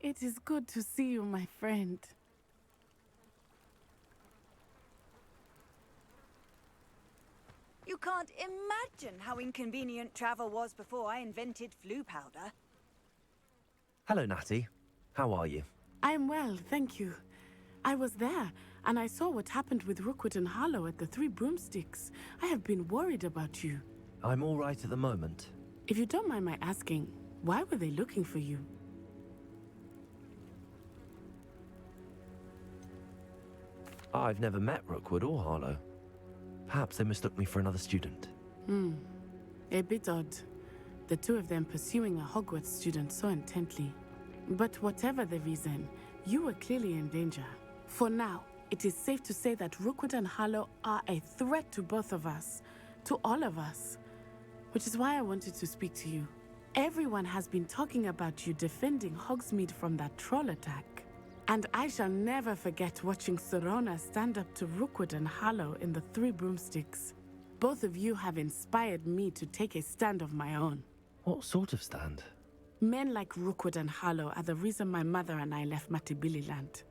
It is good to see you, my friend. You can't imagine how inconvenient travel was before I invented flu powder. Hello, Natty. How are you? I'm well, thank you. I was there, and I saw what happened with Rookwood and Harlow at the Three Broomsticks. I have been worried about you. I'm all right at the moment. If you don't mind my asking, why were they looking for you? I've never met Rookwood or Harlow. Perhaps they mistook me for another student. A bit odd. The two of them pursuing a Hogwarts student so intently. But whatever the reason, you were clearly in danger. For now, it is safe to say that Rookwood and Harlow are a threat to both of us, to all of us. Which is why I wanted to speak to you. Everyone has been talking about you defending Hogsmeade from that troll attack. And I shall never forget watching Serona stand up to Rookwood and Harlow in the Three Broomsticks. Both of you have inspired me to take a stand of my own. What sort of stand? Men like Rookwood and Harlow are the reason my mother and I left Matibililand.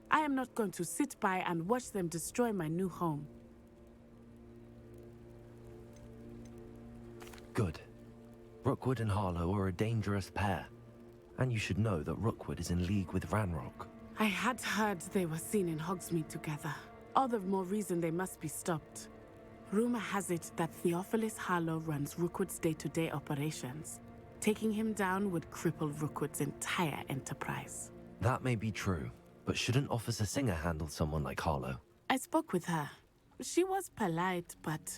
I am not going to sit by and watch them destroy my new home. Good. Rookwood and Harlow are a dangerous pair. And you should know that Rookwood is in league with Ranrock. I had heard they were seen in Hogsmeade together. All the more reason they must be stopped. Rumor has it that Theophilus Harlow runs Rookwood's day-to-day operations. Taking him down would cripple Rookwood's entire enterprise. That may be true, but shouldn't Officer Singer handle someone like Harlow? I spoke with her. She was polite, but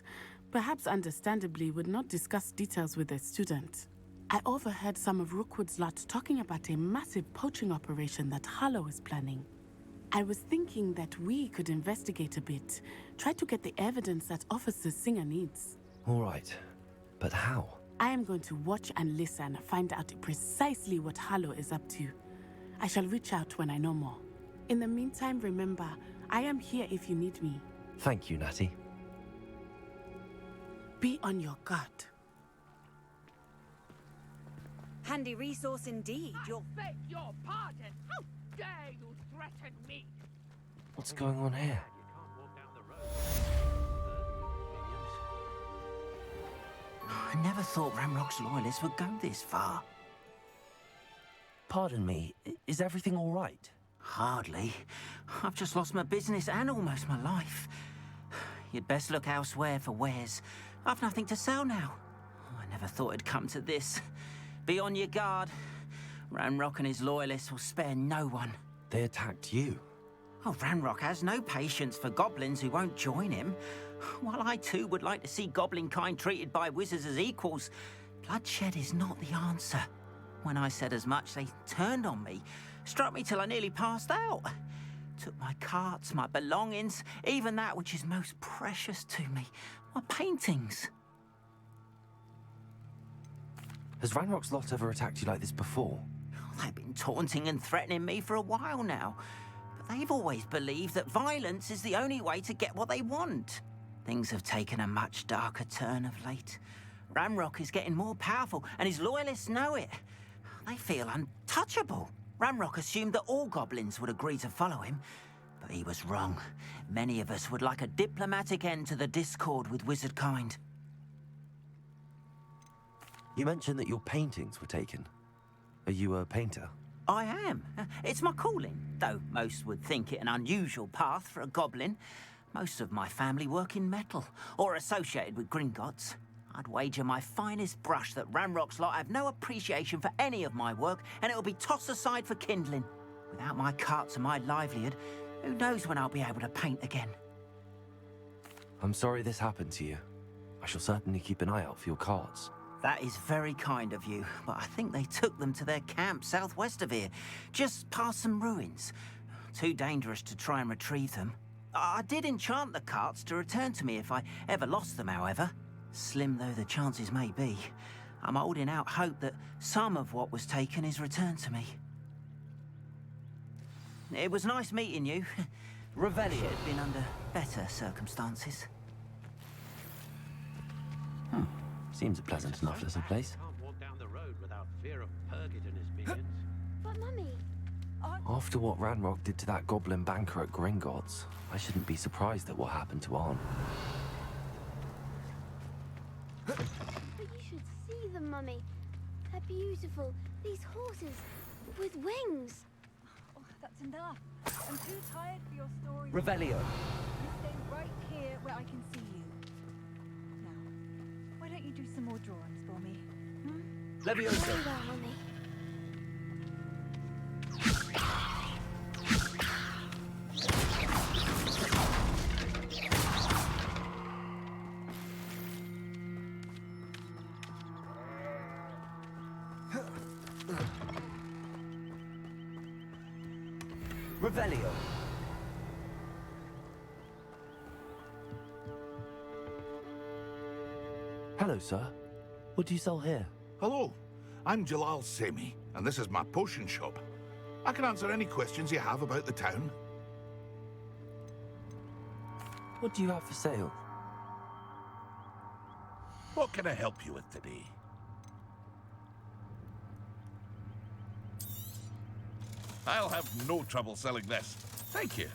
perhaps understandably would not discuss details with a student. I overheard some of Rookwood's lot talking about a massive poaching operation that Harlow is planning. I was thinking that we could investigate a bit, try to get the evidence that Officer Singer needs. All right, but how? I am going to watch and listen, find out precisely what Harlow is up to. I shall reach out when I know more. In the meantime, remember, I am here if you need me. Thank you, Natty. Be on your guard. Handy resource indeed. I beg your pardon. How dare you threaten me? What's going on here? I never thought Ranrock's loyalists would go this far. Pardon me, is everything all right? Hardly. I've just lost my business and almost my life. You'd best look elsewhere for wares. I've nothing to sell now. I never thought it'd come to this. Be on your guard. Ranrock and his loyalists will spare no one. They attacked you. Oh, Ranrock has no patience for goblins who won't join him. While I too would like to see goblin kind treated by wizards as equals, bloodshed is not the answer. When I said as much, they turned on me, struck me till I nearly passed out. Took my carts, my belongings, even that which is most precious to me, my paintings. Has Ranrock's lot ever attacked you like this before? They've been taunting and threatening me for a while now. But they've always believed that violence is the only way to get what they want. Things have taken a much darker turn of late. Ranrock is getting more powerful, and his loyalists know it. They feel untouchable. Ranrock assumed that all goblins would agree to follow him, but he was wrong. Many of us would like a diplomatic end to the discord with wizard kind. You mentioned that your paintings were taken. Are you a painter? I am. It's my calling, though most would think it an unusual path for a goblin. Most of my family work in metal, or associated with Gringotts. I'd wager my finest brush that Ranrock's lot have no appreciation for any of my work, and it'll be tossed aside for kindling. Without my carts and my livelihood, who knows when I'll be able to paint again? I'm sorry this happened to you. I shall certainly keep an eye out for your cards. That is very kind of you, but I think they took them to their camp southwest of here, just past some ruins. Too dangerous to try and retrieve them. I did enchant the carts to return to me if I ever lost them, however. Slim though the chances may be, I'm holding out hope that some of what was taken is returned to me. It was nice meeting you. Reveille had been under better circumstances. Seems a pleasant enough little place. Can't walk down the road without fear of Purgit and his minions. But Mummy, After what Ranrock did to that goblin banker at Gringotts, I shouldn't be surprised at what happened to Arn. But you should see them, Mummy. They're beautiful. These horses with wings. Oh, that's enough. I'm too tired for your story. Revelio. You stay right here where I can see you. Now, why don't you do some more drawings for me? Leviosa. Very well, Mummy. Revelio. Hello, sir. What do you sell here? Hello, I'm Jalal Semi, and this is my potion shop. I can answer any questions you have about the town. What do you have for sale? What can I help you with today? I'll have no trouble selling this. Thank you.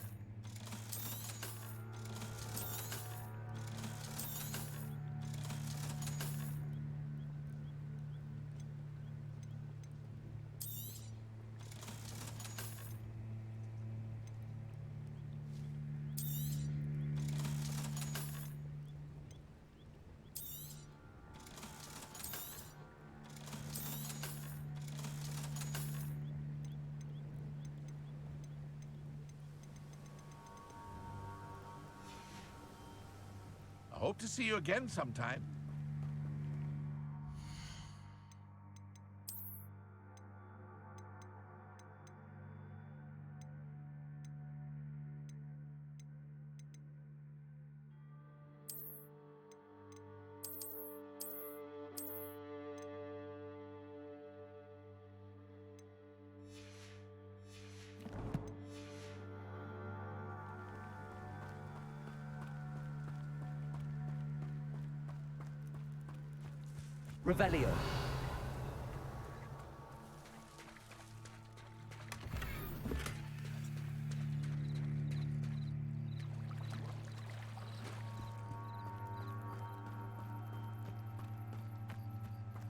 I hope to see you again sometime. Revelio.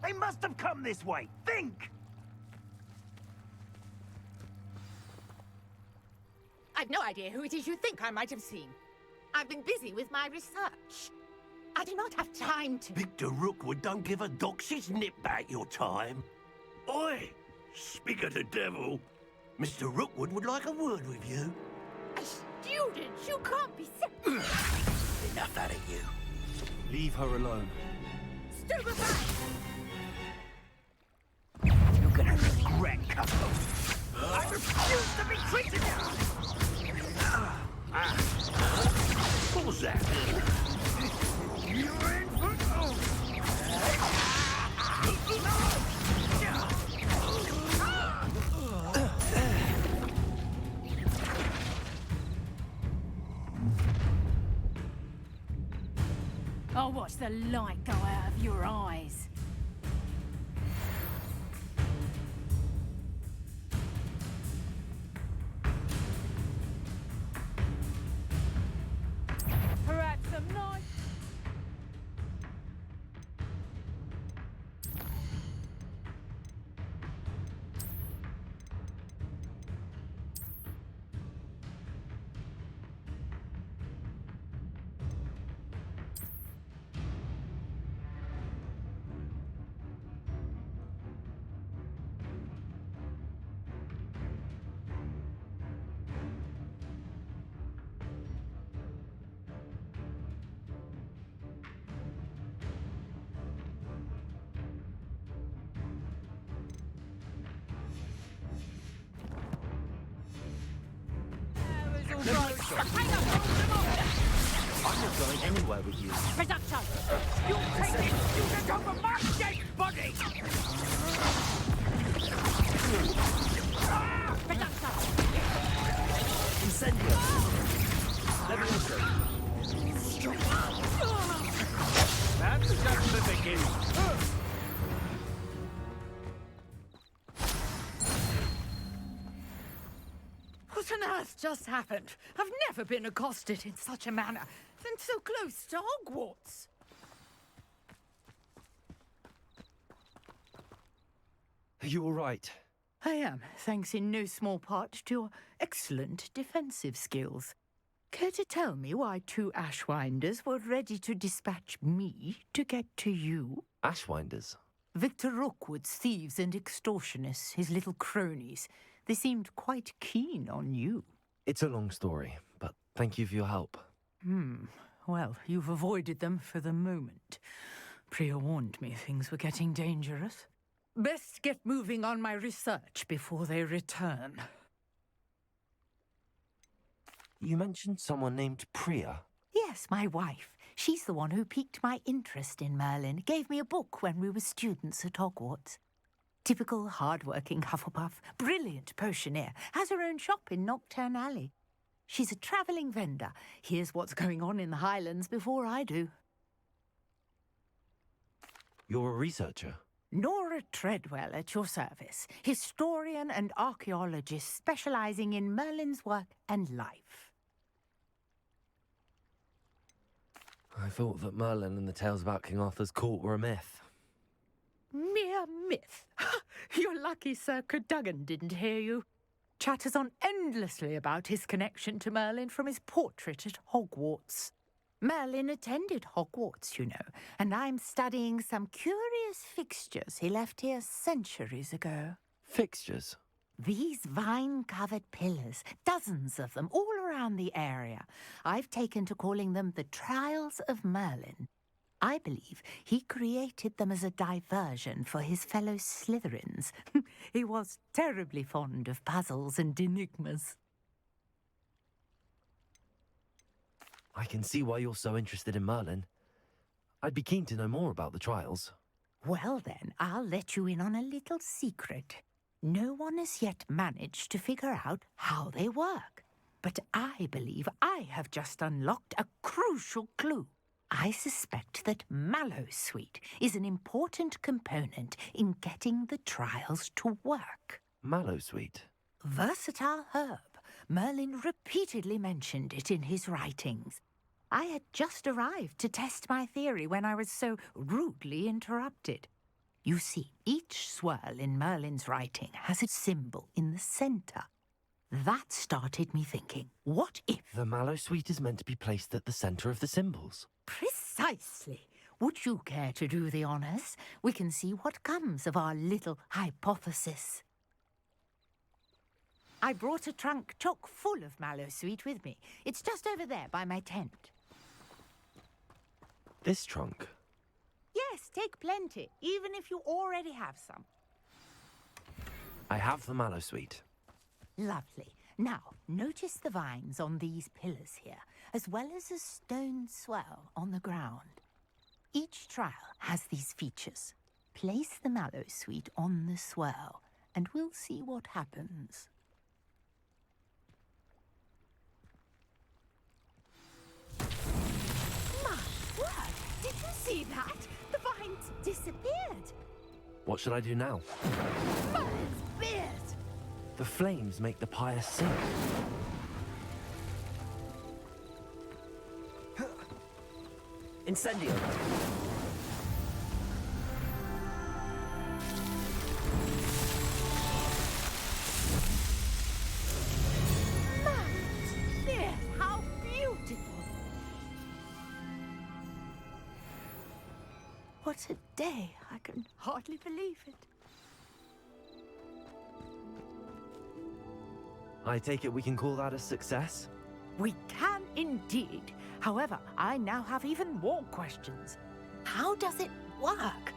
They must have come this way. Think! I've no idea who it is you think I might have seen. I've been busy with my research. I do not have time to... Victor Rookwood don't give a doxy's nip back your time. Oi! Speak of the devil. Mr. Rookwood would like a word with you. A student? You can't be serious. Enough out of you. Leave her alone. Stupefy! You're gonna regret coming. I refuse to be treated What was that? You're in for... I'll watch the light go out of your eyes. Perhaps some night. I'm not going anywhere with you. Presumption! You take it! You can go for my dead body! Presumption! Incendio. Leviosa. That's just the beginning. has just happened? I've never been accosted in such a manner, and so close to Hogwarts. Are you all right? I am, thanks in no small part to your excellent defensive skills. Care to tell me why 2 Ashwinders were ready to dispatch me to get to you? Ashwinders? Victor Rookwood's thieves and extortionists, his little cronies. They seemed quite keen on you. It's a long story, but thank you for your help. Well, you've avoided them for the moment. Priya warned me things were getting dangerous. Best get moving on my research before they return. You mentioned someone named Priya. Yes, my wife. She's the one who piqued my interest in Merlin, gave me a book when we were students at Hogwarts. Typical hard-working Hufflepuff, brilliant potioneer, has her own shop in Nocturne Alley. She's a travelling vendor, hears what's going on in the Highlands before I do. You're a researcher? Nora Treadwell at your service, historian and archaeologist specialising in Merlin's work and life. I thought that Merlin and the tales about King Arthur's court were a myth. Mere myth. You're lucky Sir Cadogan didn't hear you. Chatters on endlessly about his connection to Merlin from his portrait at Hogwarts. Merlin attended Hogwarts, you know, and I'm studying some curious fixtures he left here centuries ago. Fixtures? These vine-covered pillars, dozens of them, all around the area. I've taken to calling them the Trials of Merlin. I believe he created them as a diversion for his fellow Slytherins. He was terribly fond of puzzles and enigmas. I can see why you're so interested in Merlin. I'd be keen to know more about the trials. Well then, I'll let you in on a little secret. No one has yet managed to figure out how they work. But I believe I have just unlocked a crucial clue. I suspect that Mallowsweet is an important component in getting the trials to work. Mallowsweet? Versatile herb. Merlin repeatedly mentioned it in his writings. I had just arrived to test my theory when I was so rudely interrupted. You see, each swirl in Merlin's writing has a symbol in the centre. That started me thinking, what if... The Mallowsweet is meant to be placed at the centre of the symbols. Precisely. Would you care to do the honours? We can see what comes of our little hypothesis. I brought a trunk chock full of Mallowsweet with me. It's just over there by my tent. This trunk? Yes, take plenty, even if you already have some. I have the Mallowsweet. Lovely. Now, notice the vines on these pillars here, as well as a stone swell on the ground. Each trial has these features. Place the Mallowsweet on the swell, and we'll see what happens. My word! Did you see that? The vines disappeared. What should I do now? Merlin's beard! The flames make the pyre sing. Incendio. Merlin's beard! How beautiful! What a day! I can hardly believe it. I take it we can call that a success? We can indeed. However, I now have even more questions. How does it work?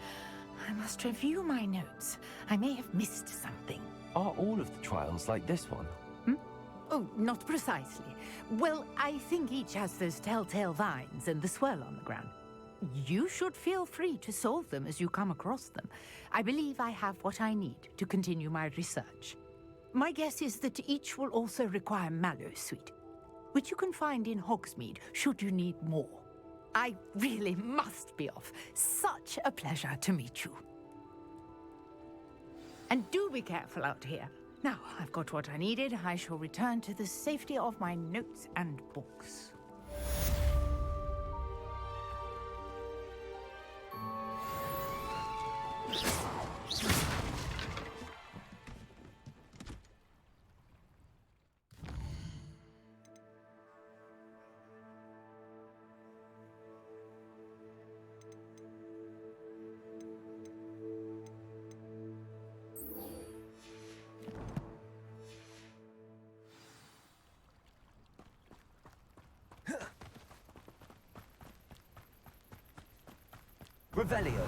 I must review my notes. I may have missed something. Are all of the trials like this one? Oh, not precisely. Well, I think each has those telltale vines and the swirl on the ground. You should feel free to solve them as you come across them. I believe I have what I need to continue my research. My guess is that each will also require Mallowsweet, which you can find in Hogsmeade should you need more. I really must be off. Such a pleasure to meet you. And do be careful out here. Now, I've got what I needed. I shall return to the safety of my notes and books. Revelio.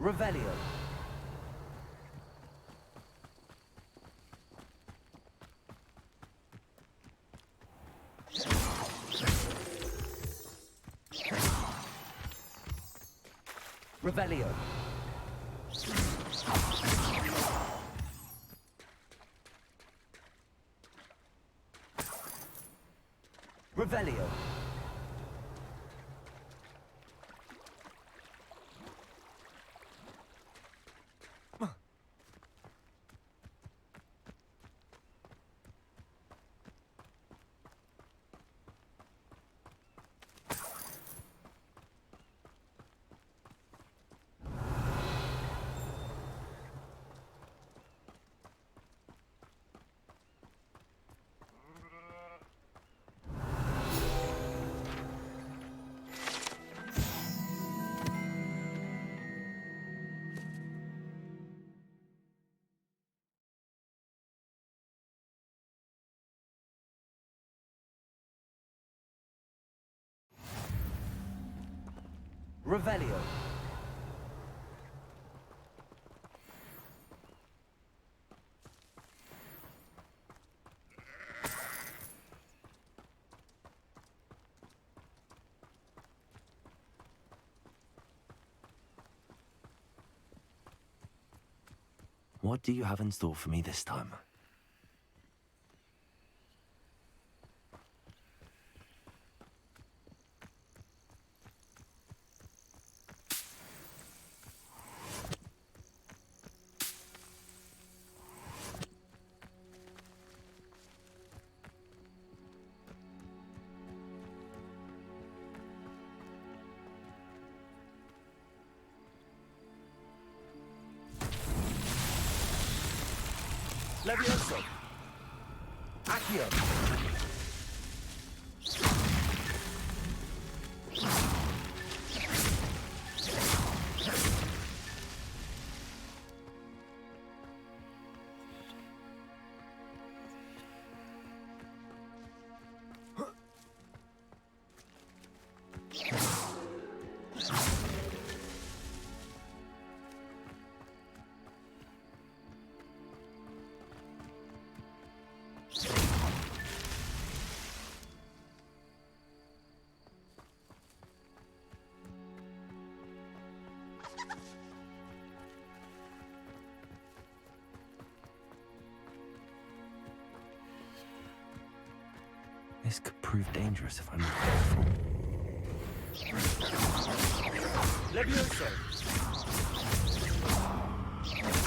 Revelio. Revelio. Revelio. Revelio. What do you have in store for me this time? Levioso. Accio. This could prove dangerous if I'm not careful. Levioso.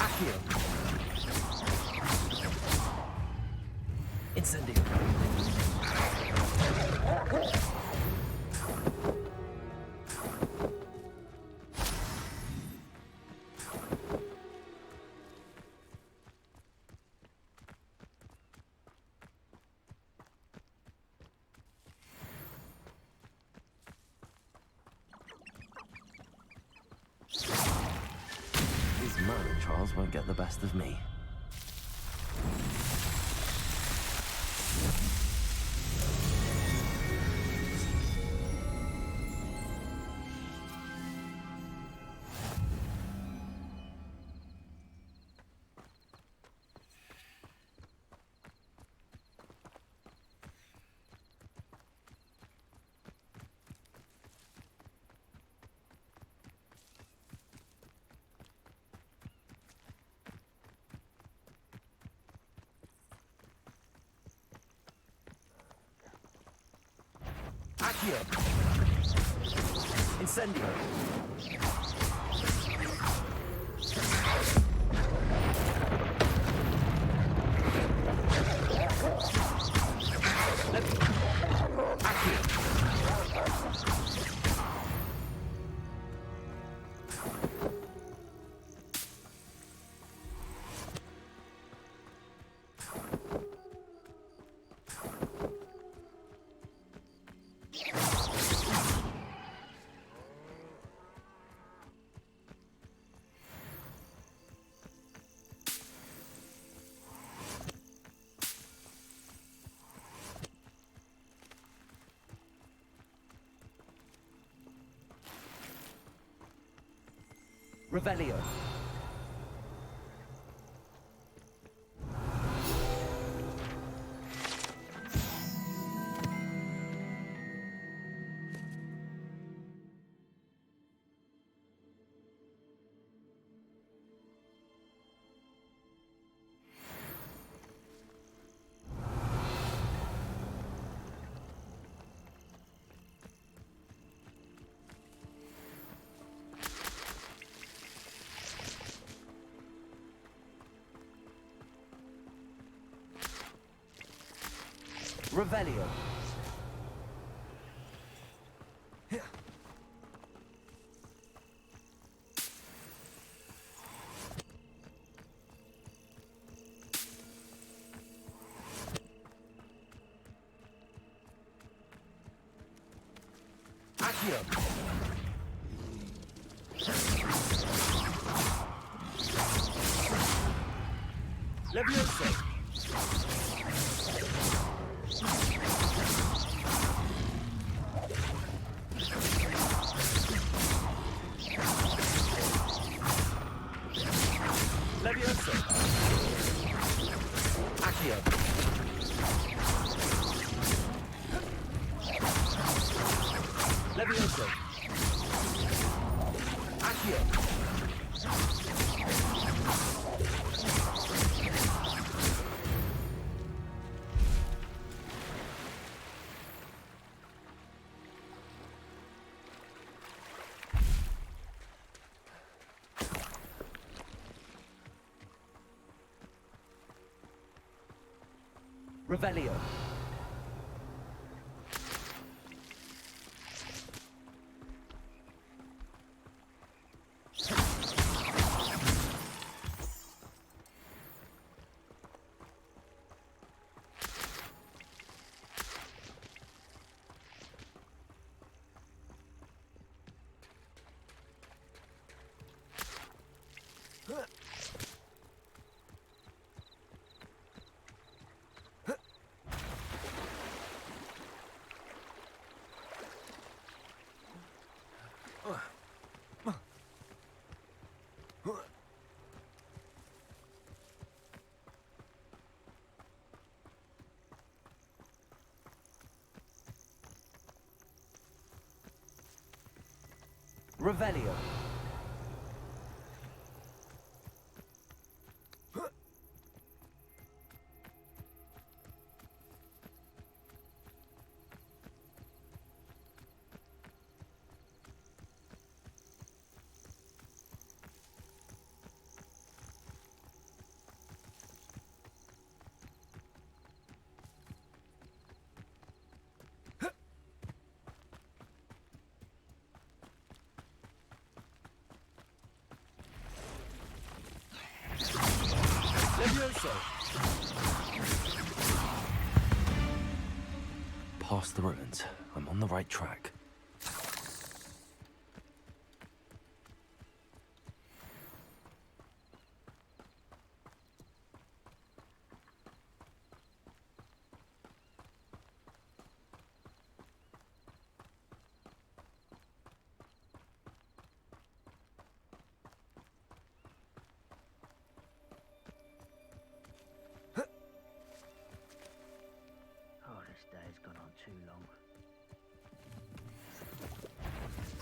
Accio. Incendio. These murder trials won't get the best of me. Accio. Incendio. Revelio. Revelio. Accio. Levioso. Levioso. Accio. Levioso. Accio. Revelio. Revelio. Levioso. Past the ruins. I'm on the right track.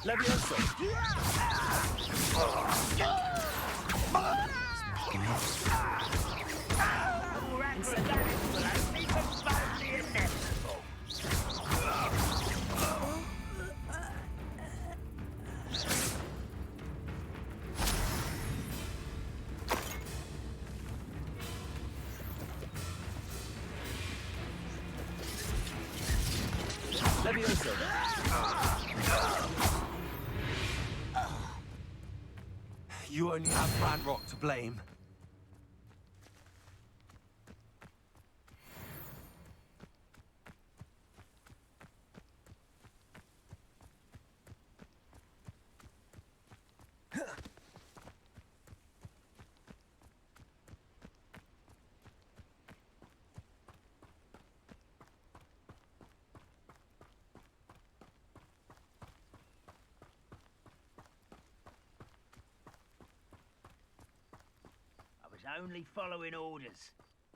Levioso. Levioso. You only have Ranrock to blame. Only following orders.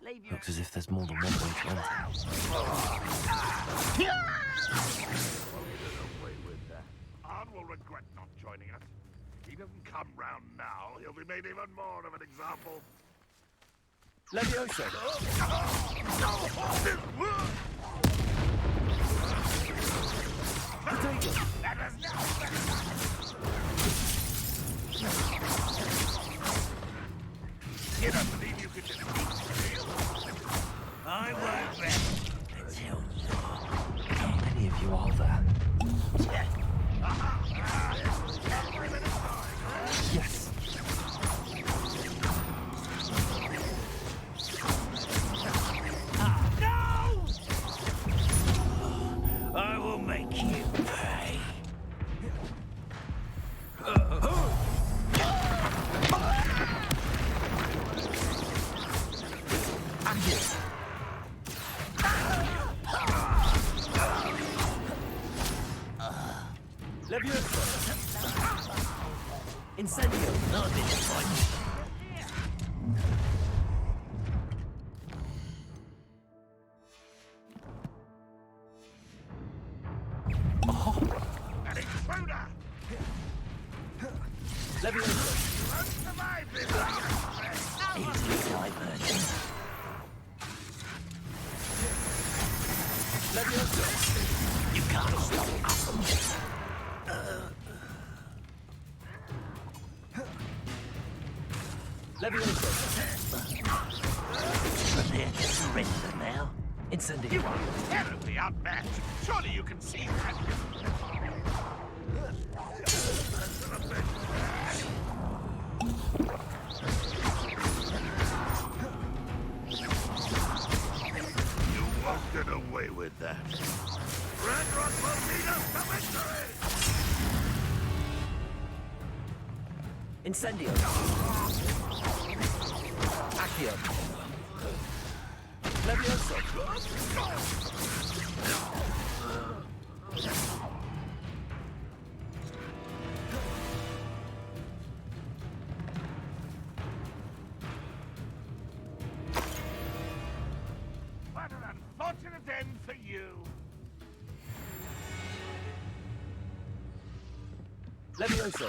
Leave your... Looks as if there's more than one way to enter. Away with that. Arn will regret not joining us. If he doesn't come round now, he'll be made even more of an example. Levioso. Potato! That was You don't believe you could just beat me? I won't rest until How many of you are there? Yes. No! I will make you pay. Levioso. Incendio. Not disappointed. An intruder! Levioso. You won't survive this! Easily diverted. Levioso. You can't stop us. Levioso. Prepare to surrender now. Incendio. You are terribly outmatched. Surely you can see that. You won't get away with that. Ranrock will lead us to victory! Incendio. Accio. Levioso. What an unfortunate end for you! Levioso.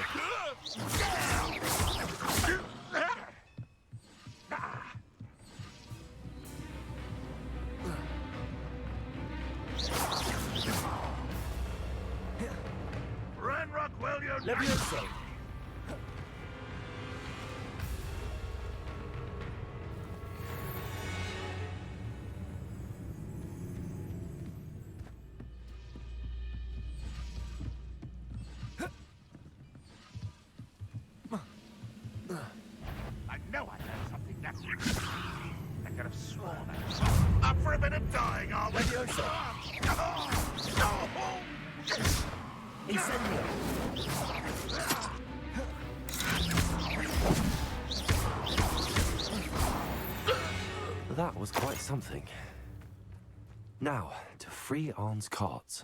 Ranrock, will you? Levioso. I know I learned something that I could have sworn I was up for a bit of dying, are we? Levioso. Incendio. That was quite something. Now, to free Arn's carts.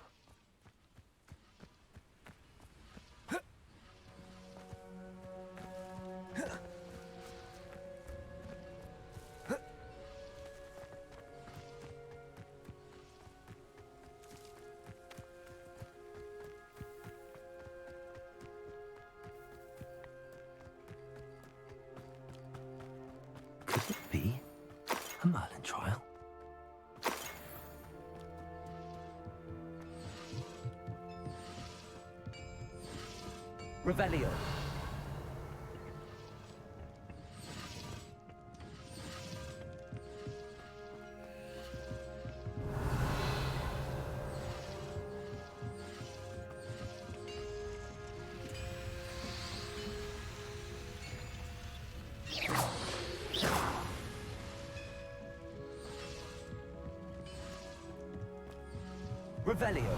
Could it be a Merlin trial? Revelio. Revelio.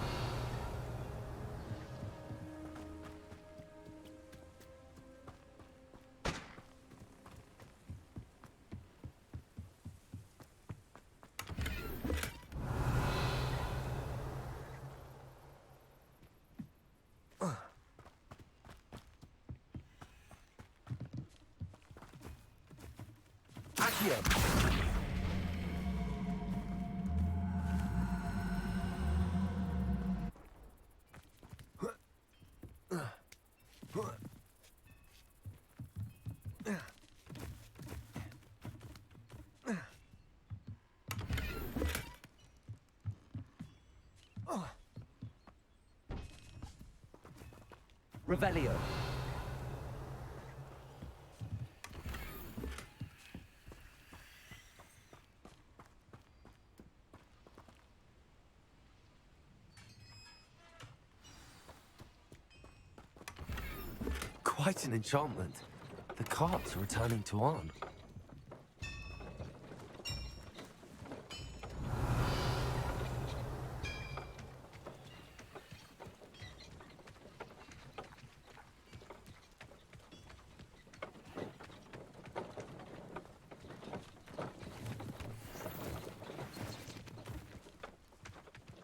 Accio. Revelio. Quite an enchantment. The carts are returning to Arn.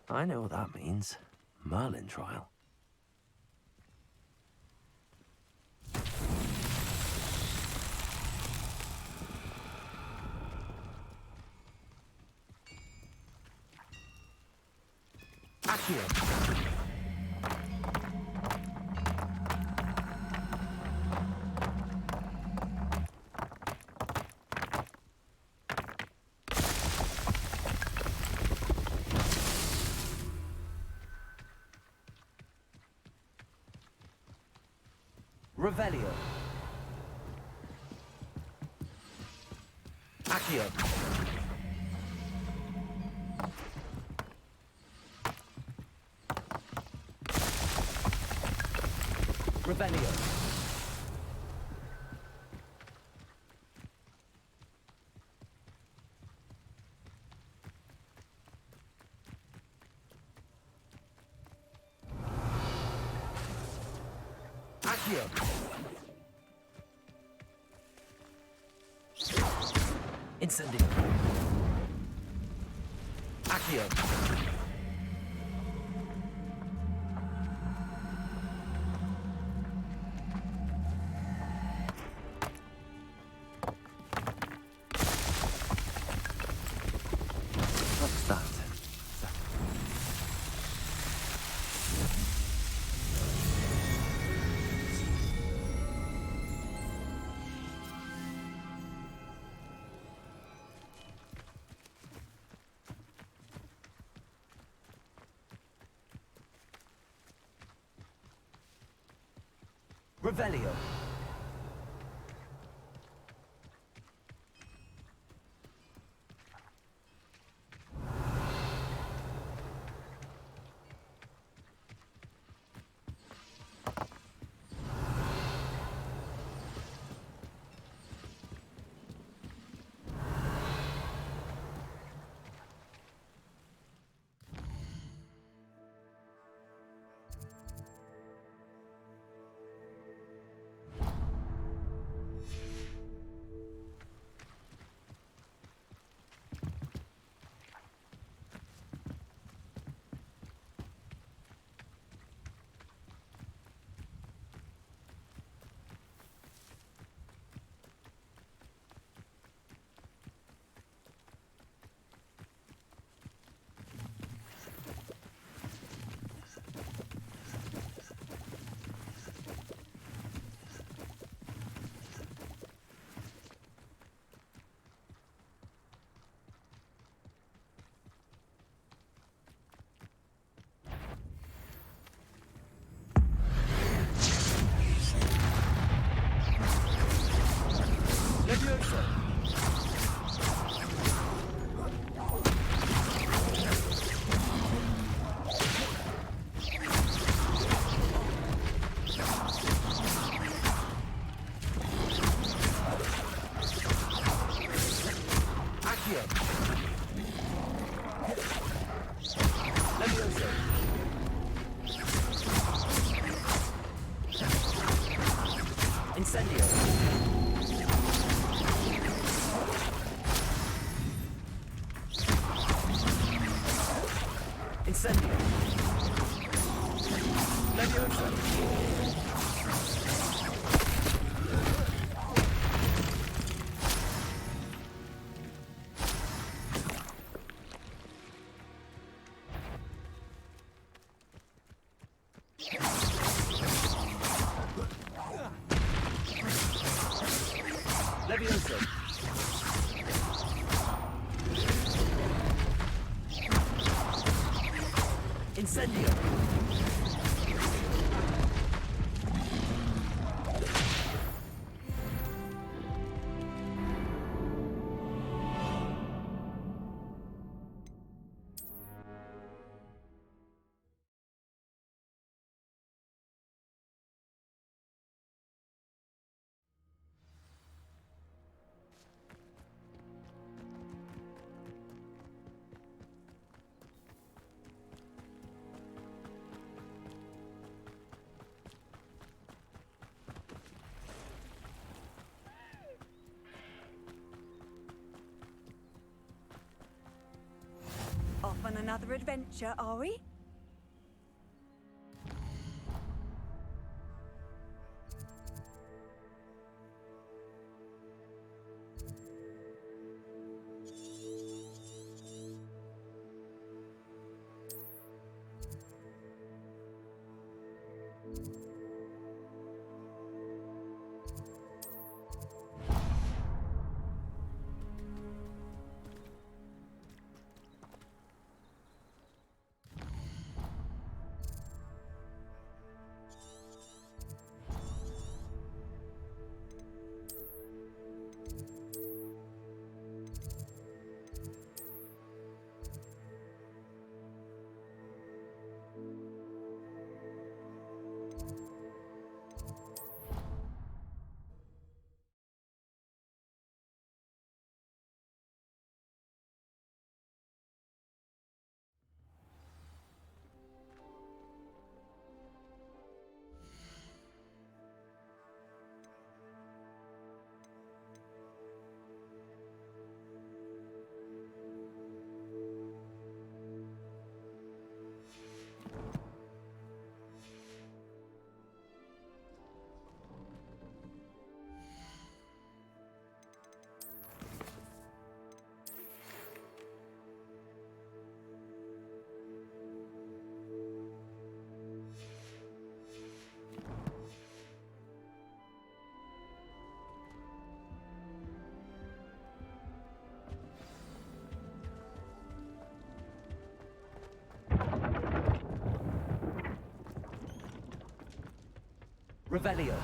I know what that means. Merlin trial. Accio. Revelio. Accio. Revelio. Accio. Incendio. Accio. What's that? Revelio. Accio. Levioso. Incendio. Incendio. Levioso. Levioso. Incendio. Off on another adventure, are we? Revelio.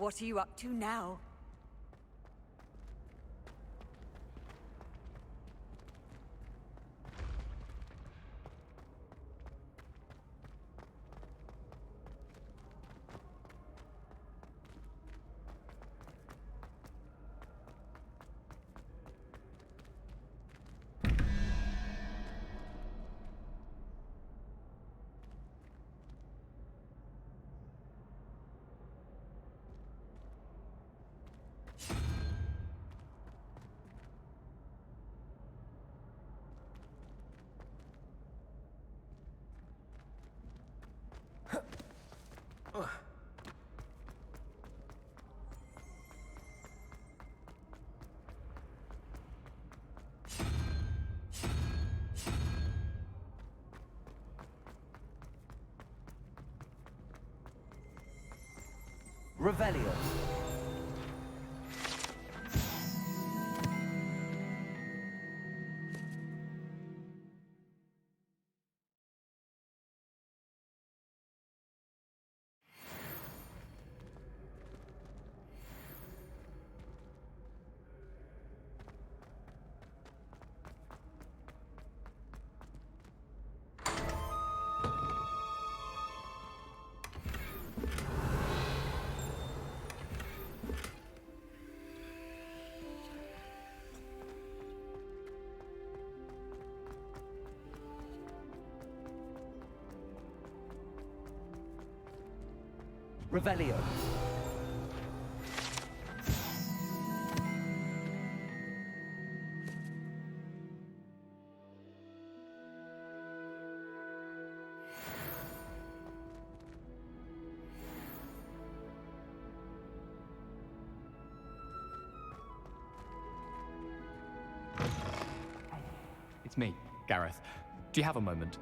What are you up to now? Revelio. Revelio. It's me, Gareth. Do you have a moment?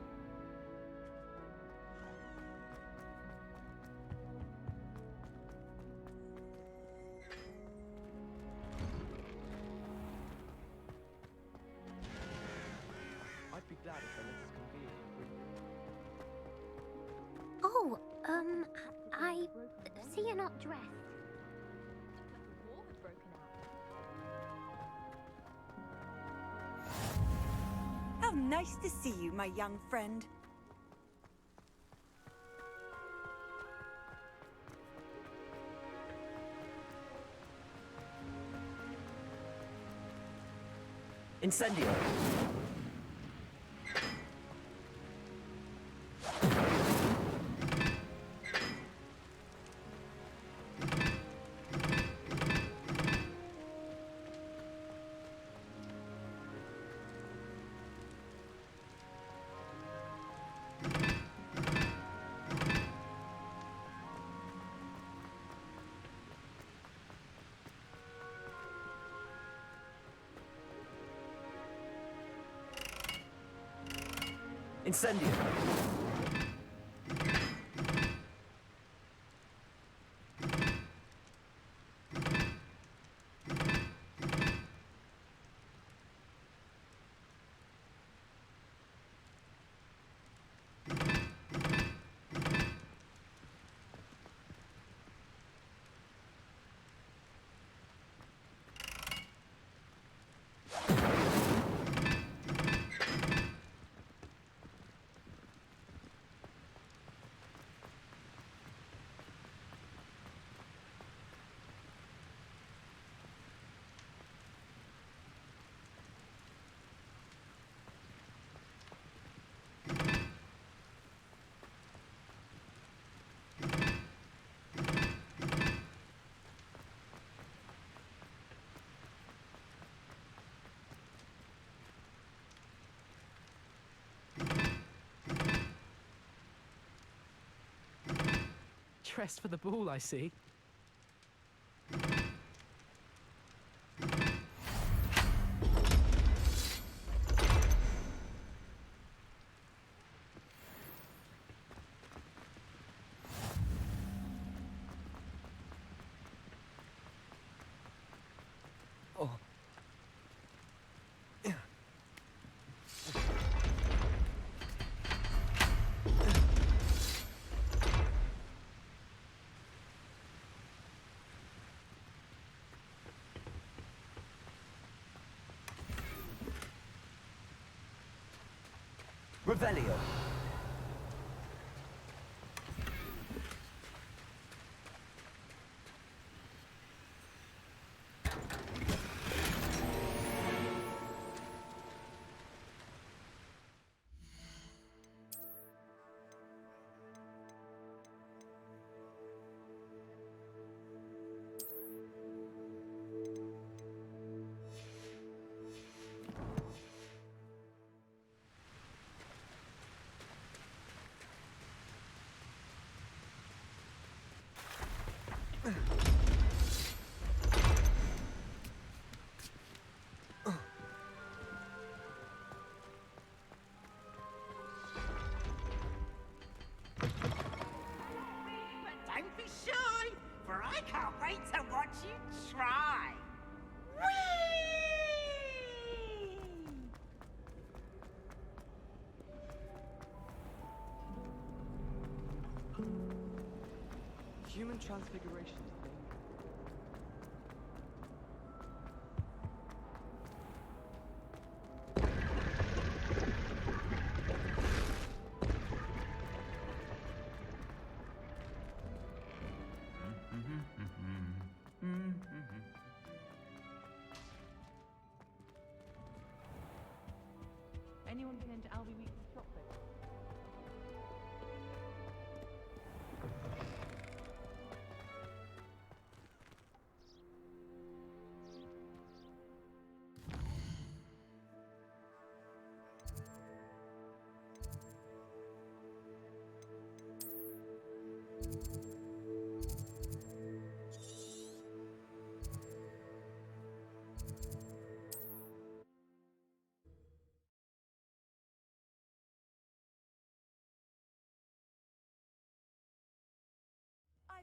I'd be glad if this is convenient. Oh, I see you're not dressed. How nice to see you, my young friend. Incendio. Incendio. Dressed for the ball, I see. Oh. Revelio. Don't be shy, for I Transfiguration thing. Anyone been into Albie Weekly chocolate?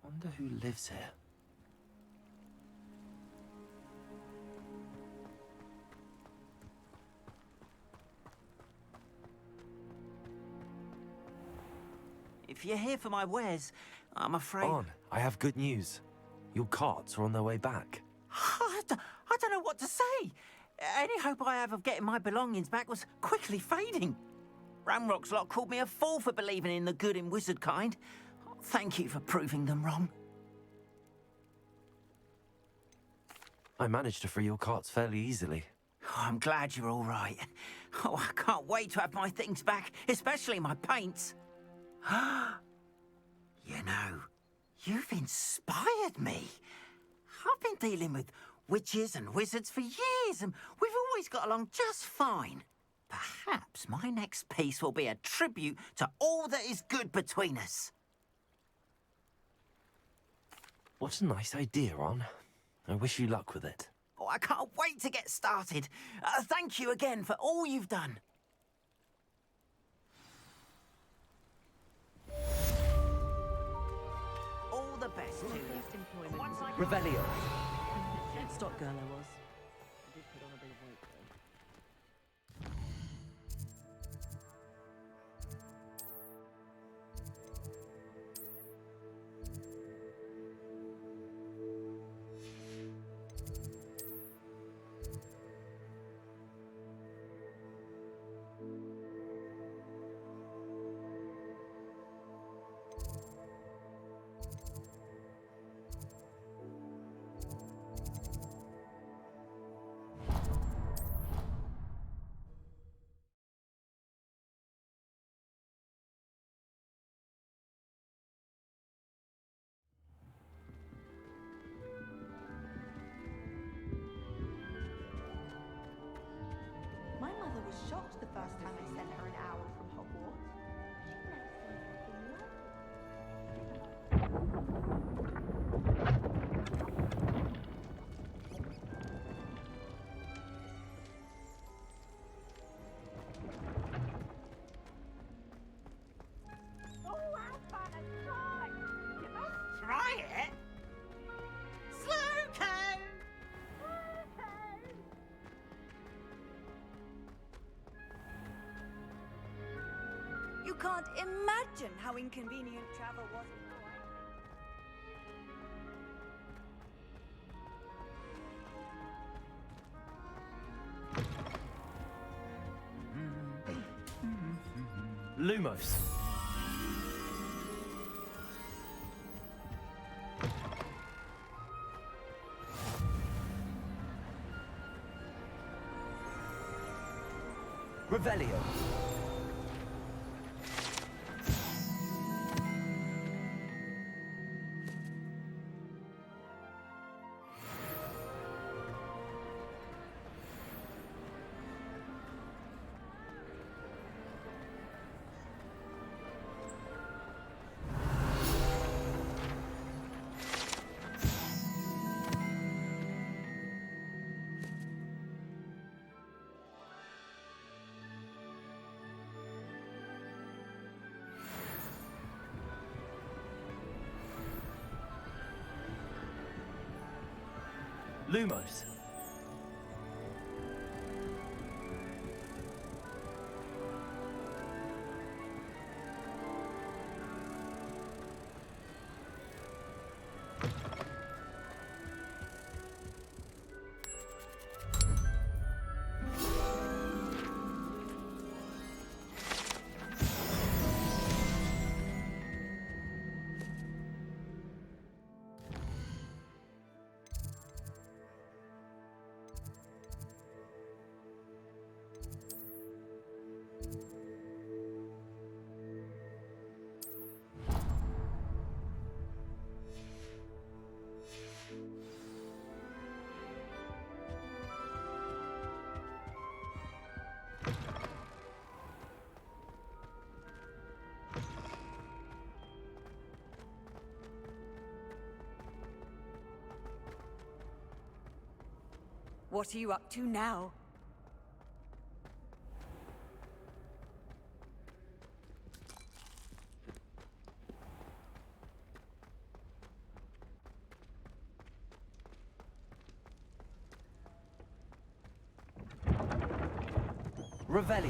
Wonder who lives here. If you're here for my wares, I'm afraid... On, I have good news. Your carts are on their way back. I don't know what to say. Any hope I have of getting my belongings back was quickly fading. Ramrock's lot called me a fool for believing in the good in wizard kind. Thank you for proving them wrong. I managed to free your carts fairly easily. Oh, I'm glad you're all right. Oh, I can't wait to have my things back, especially my paints. You know, you've inspired me. I've been dealing with witches and wizards for years, and we've always got along just fine. Perhaps my next piece will be a tribute to all that is good between us. What a nice idea, Ron. I wish you luck with it. Oh, I can't wait to get started. Thank you again for all you've done. All the best to you. Once I... Revelio. Stock girl I was. I did put on a bit of weight, though. My mother was shocked the first time I sent her an owl from Hogwarts. Try it? Slow cone! You can't imagine how inconvenient travel was before Lumos. Revelio. Lumos. What are you up to now? Revelio.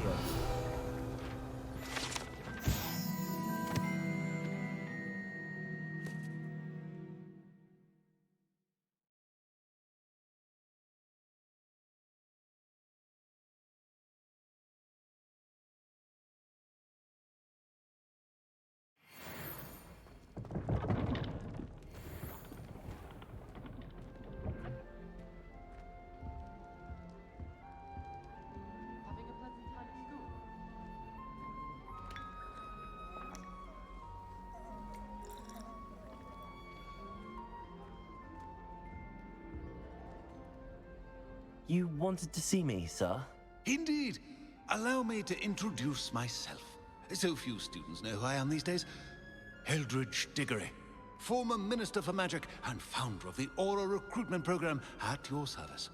You wanted to see me, sir? Indeed. Allow me to introduce myself. So few students know who I am these days. Eldridge Diggory, former Minister for Magic and founder of the Aura recruitment program at your service.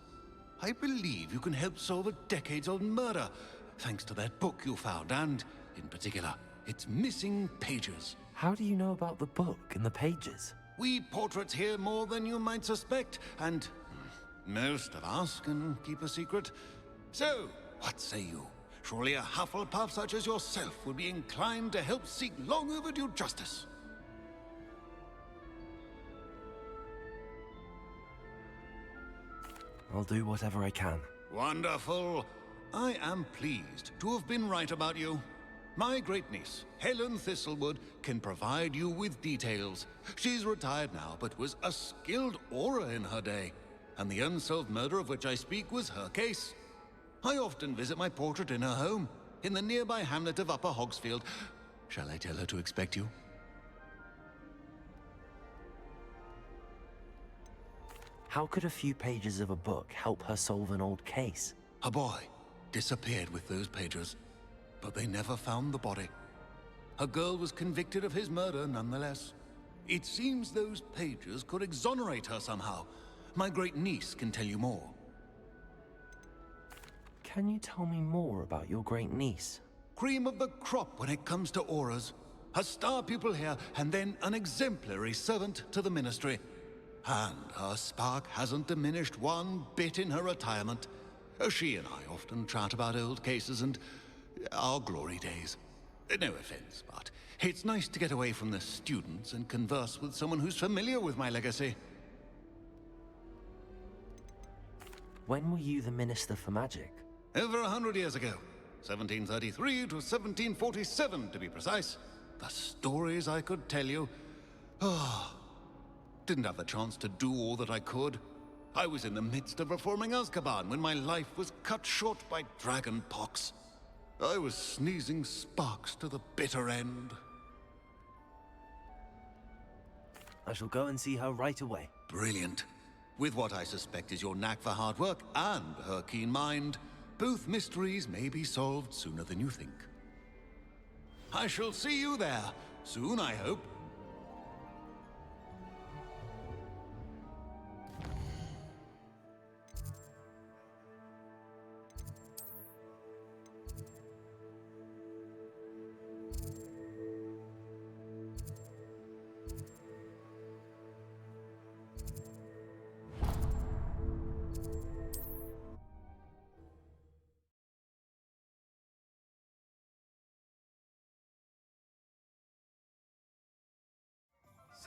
I believe you can help solve a decades-old murder, thanks to that book you found, and, in particular, its missing pages. How do you know about the book and the pages? We portraits hear more than you might suspect, and most of us can keep a secret. So, what say you? Surely a Hufflepuff such as yourself would be inclined to help seek long overdue justice. I'll do whatever I can. Wonderful. I am pleased to have been right about you. My great-niece, Helen Thistlewood, can provide you with details. She's retired now, but was a skilled aura in her day. And the unsolved murder of which I speak was her case. I often visit my portrait in her home, in the nearby hamlet of Upper Hogsfield. Shall I tell her to expect you? How could a few pages of a book help her solve an old case? A boy disappeared with those pages, but they never found the body. A girl was convicted of his murder nonetheless. It seems those pages could exonerate her somehow. My great-niece can tell you more. Can you tell me more about your great-niece? Cream of the crop when it comes to auras. A star pupil here, and then an exemplary servant to the ministry. And her spark hasn't diminished one bit in her retirement. She and I often chat about old cases and our glory days. No offense, but it's nice to get away from the students and converse with someone who's familiar with my legacy. When were you the Minister for Magic? Over 100 years ago. 1733 to 1747, to be precise. The stories I could tell you. Didn't have the chance to do all that I could. I was in the midst of reforming Azkaban when my life was cut short by dragon pox. I was sneezing sparks to the bitter end. I shall go and see her right away. Brilliant. With what I suspect is your knack for hard work and her keen mind, both mysteries may be solved sooner than you think. I shall see you there, soon I hope.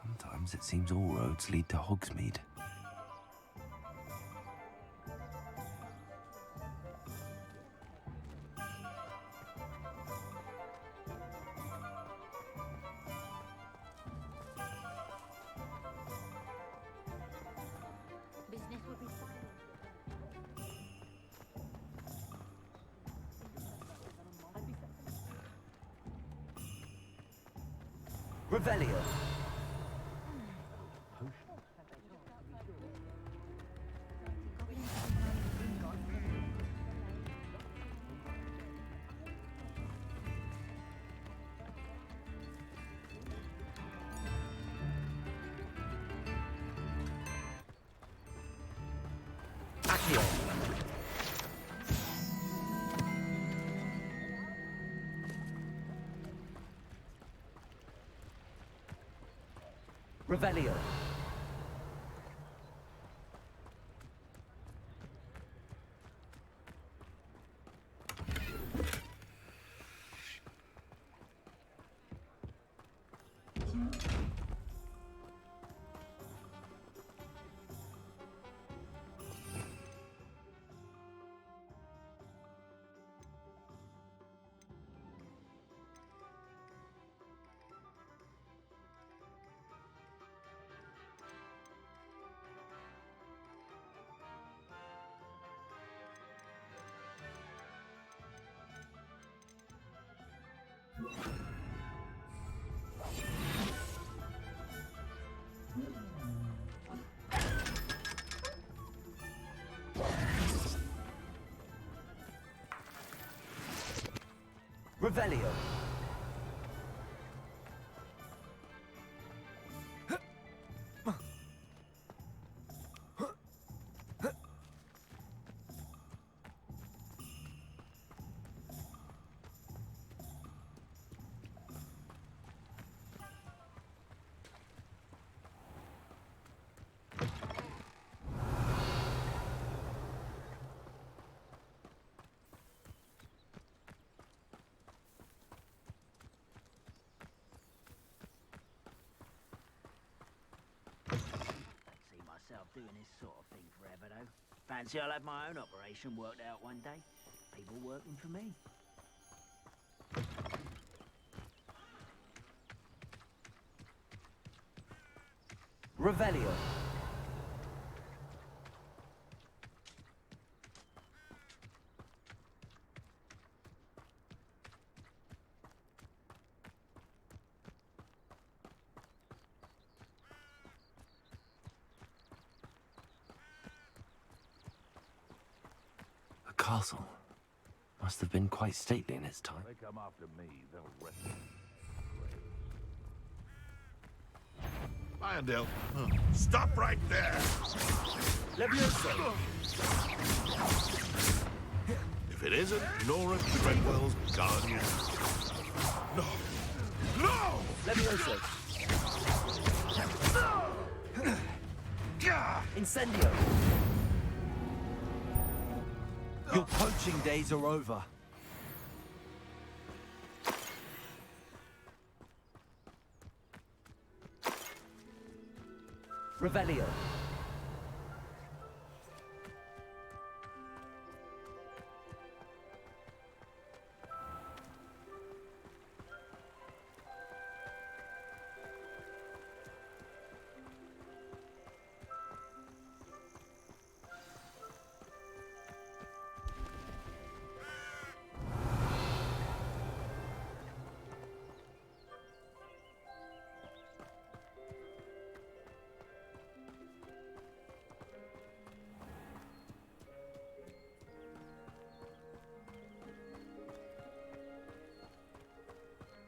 Sometimes it seems all roads lead to Hogsmeade. Business would be fine. Revelio. Accio. Revelio. Revelio. Doing this sort of thing forever, though. Fancy I'll have my own operation worked out one day. People working for me. Revelio. Castle. Must have been quite stately in its time. They come after me, they'll rest. Irondale, stop right there! Levioso. If it isn't Nora Treadwell's guardian. No! No! Levioso. Incendio. Your poaching days are over. Revelio.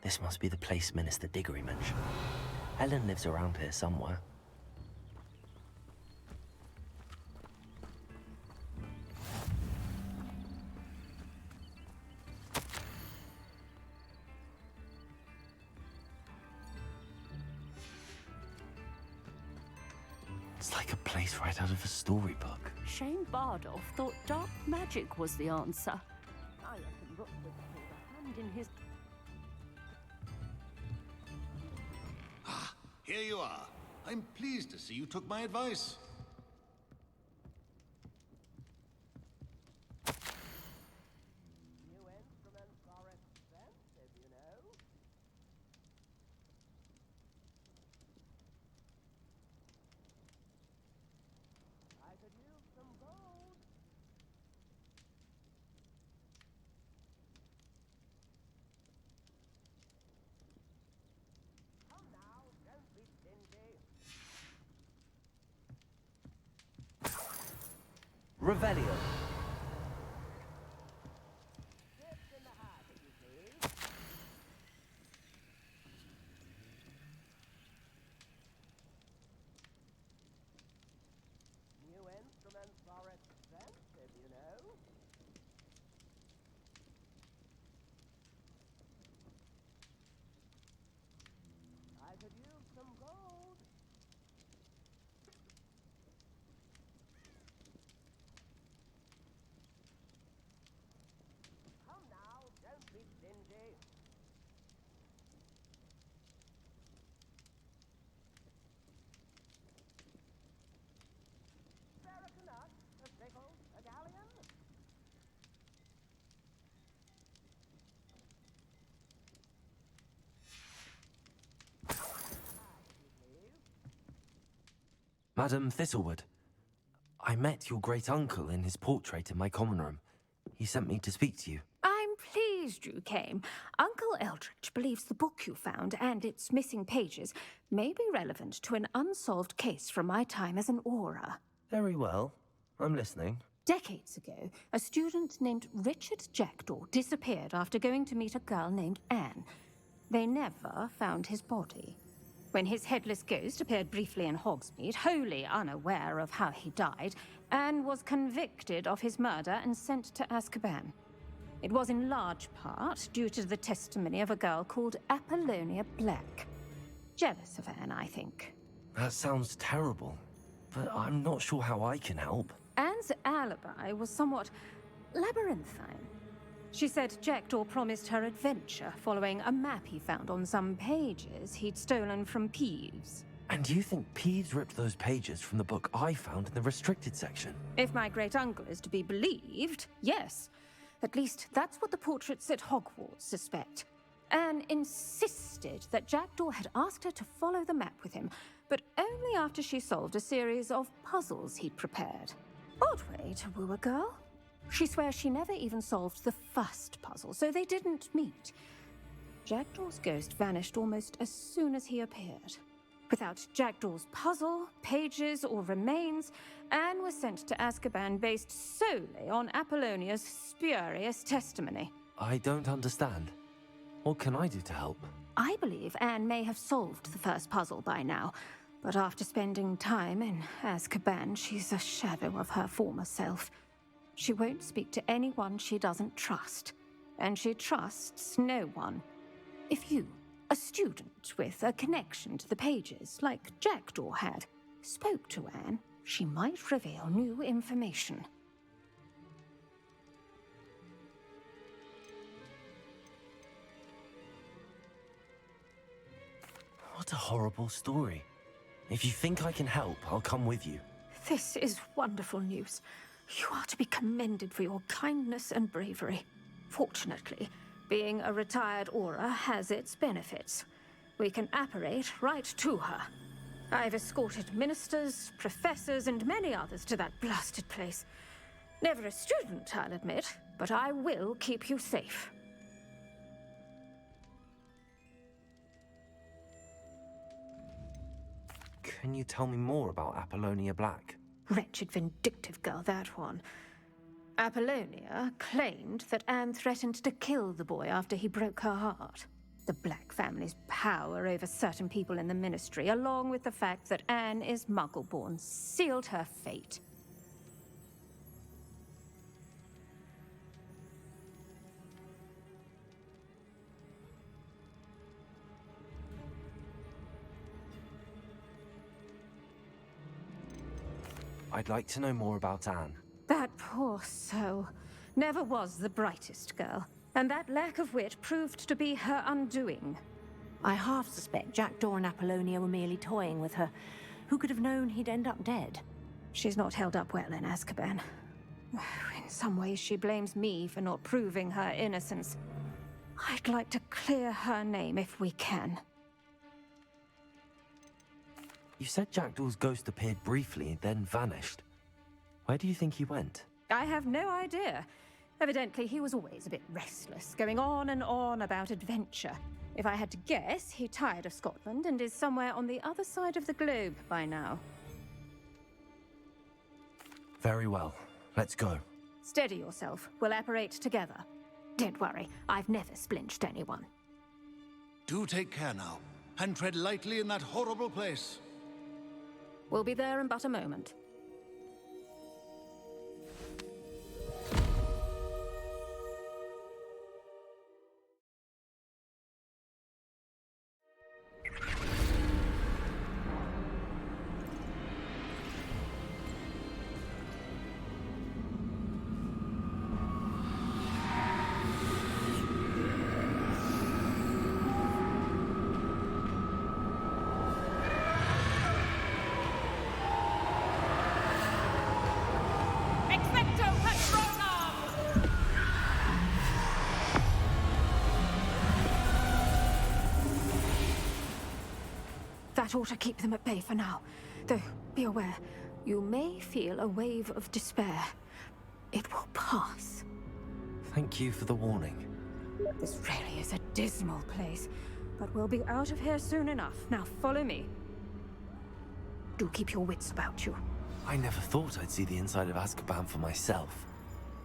This must be the place Minister Diggory mentioned. Helen lives around here somewhere. It's like a place right out of a storybook. Shane Bardolph thought dark magic was the answer. I reckon Rookwood pulled a hand in his... Ah, here you are. I'm pleased to see you took my advice. New instruments are expensive, you know. I could use some gold. Come now, don't be stingy. Revelio. Tips in the hat, if you please. New instruments are expensive, you know. I could use some gold. Madam Thistlewood, I met your great-uncle in his portrait in my common room. He sent me to speak to you. I'm pleased you came. Uncle Eldridge believes the book you found and its missing pages may be relevant to an unsolved case from my time as an Auror. Very well. I'm listening. Decades ago, a student named Richard Jackdaw disappeared after going to meet a girl named Anne. They never found his body. When his headless ghost appeared briefly in Hogsmeade, wholly unaware of how he died, Anne was convicted of his murder and sent to Azkaban. It was in large part due to the testimony of a girl called Apollonia Black. Jealous of Anne, I think. That sounds terrible, but I'm not sure how I can help. Anne's alibi was somewhat labyrinthine. She said Jackdaw promised her adventure following a map he found on some pages he'd stolen from Peeves. And do you think Peeves ripped those pages from the book I found in the restricted section? If my great-uncle is to be believed, yes. At least that's what the portraits at Hogwarts suspect. Anne insisted that Jackdaw had asked her to follow the map with him, but only after she solved a series of puzzles he'd prepared. Odd way to woo a girl. She swears she never even solved the first puzzle, so they didn't meet. Jackdaw's ghost vanished almost as soon as he appeared. Without Jackdaw's puzzle, pages, or remains, Anne was sent to Azkaban based solely on Apollonia's spurious testimony. I don't understand. What can I do to help? I believe Anne may have solved the first puzzle by now, but after spending time in Azkaban, she's a shadow of her former self. She won't speak to anyone she doesn't trust, and she trusts no one. If you, a student with a connection to the pages, like Jackdaw had, spoke to Anne, she might reveal new information. What a horrible story. If you think I can help, I'll come with you. This is wonderful news. You are to be commended for your kindness and bravery. Fortunately, being a retired Auror has its benefits. We can apparate right to her. I've escorted ministers, professors, and many others to that blasted place. Never a student, I'll admit, but I will keep you safe. Can you tell me more about Apollonia Black? Wretched, vindictive girl, that one. Apollonia claimed that Anne threatened to kill the boy after he broke her heart. The Black family's power over certain people in the Ministry, along with the fact that Anne is Muggle-born, sealed her fate. I'd like to know more about Anne. That poor soul never was the brightest girl, and that lack of wit proved to be her undoing. I half suspect Jackdaw and Apollonia were merely toying with her. Who could have known he'd end up dead? She's not held up well in Azkaban. In some ways, she blames me for not proving her innocence. I'd like to clear her name if we can. You said Jackdaw's ghost appeared briefly, then vanished. Where do you think he went? I have no idea. Evidently, he was always a bit restless, going on and on about adventure. If I had to guess, he tired of Scotland and is somewhere on the other side of the globe by now. Very well. Let's go. Steady yourself. We'll apparate together. Don't worry, I've never splinched anyone. Do take care now, and tread lightly in that horrible place. We'll be there in but a moment. That ought to keep them at bay for now. Though Be aware, you may feel a wave of despair. It will pass. Thank you for the warning. This really is a dismal place, but we'll be out of here soon enough. Now follow me. Do keep your wits about you. I never thought I'd see the inside of Azkaban for myself.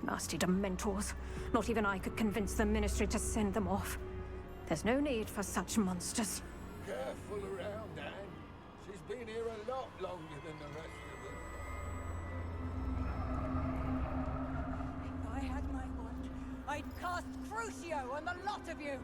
Nasty Dementors. Not even I could convince the Ministry to send them off. There's no need for such monsters. Careful around, Anne. She's been here a lot longer than the rest of them. If I had my wand, I'd cast Crucio on the lot of you!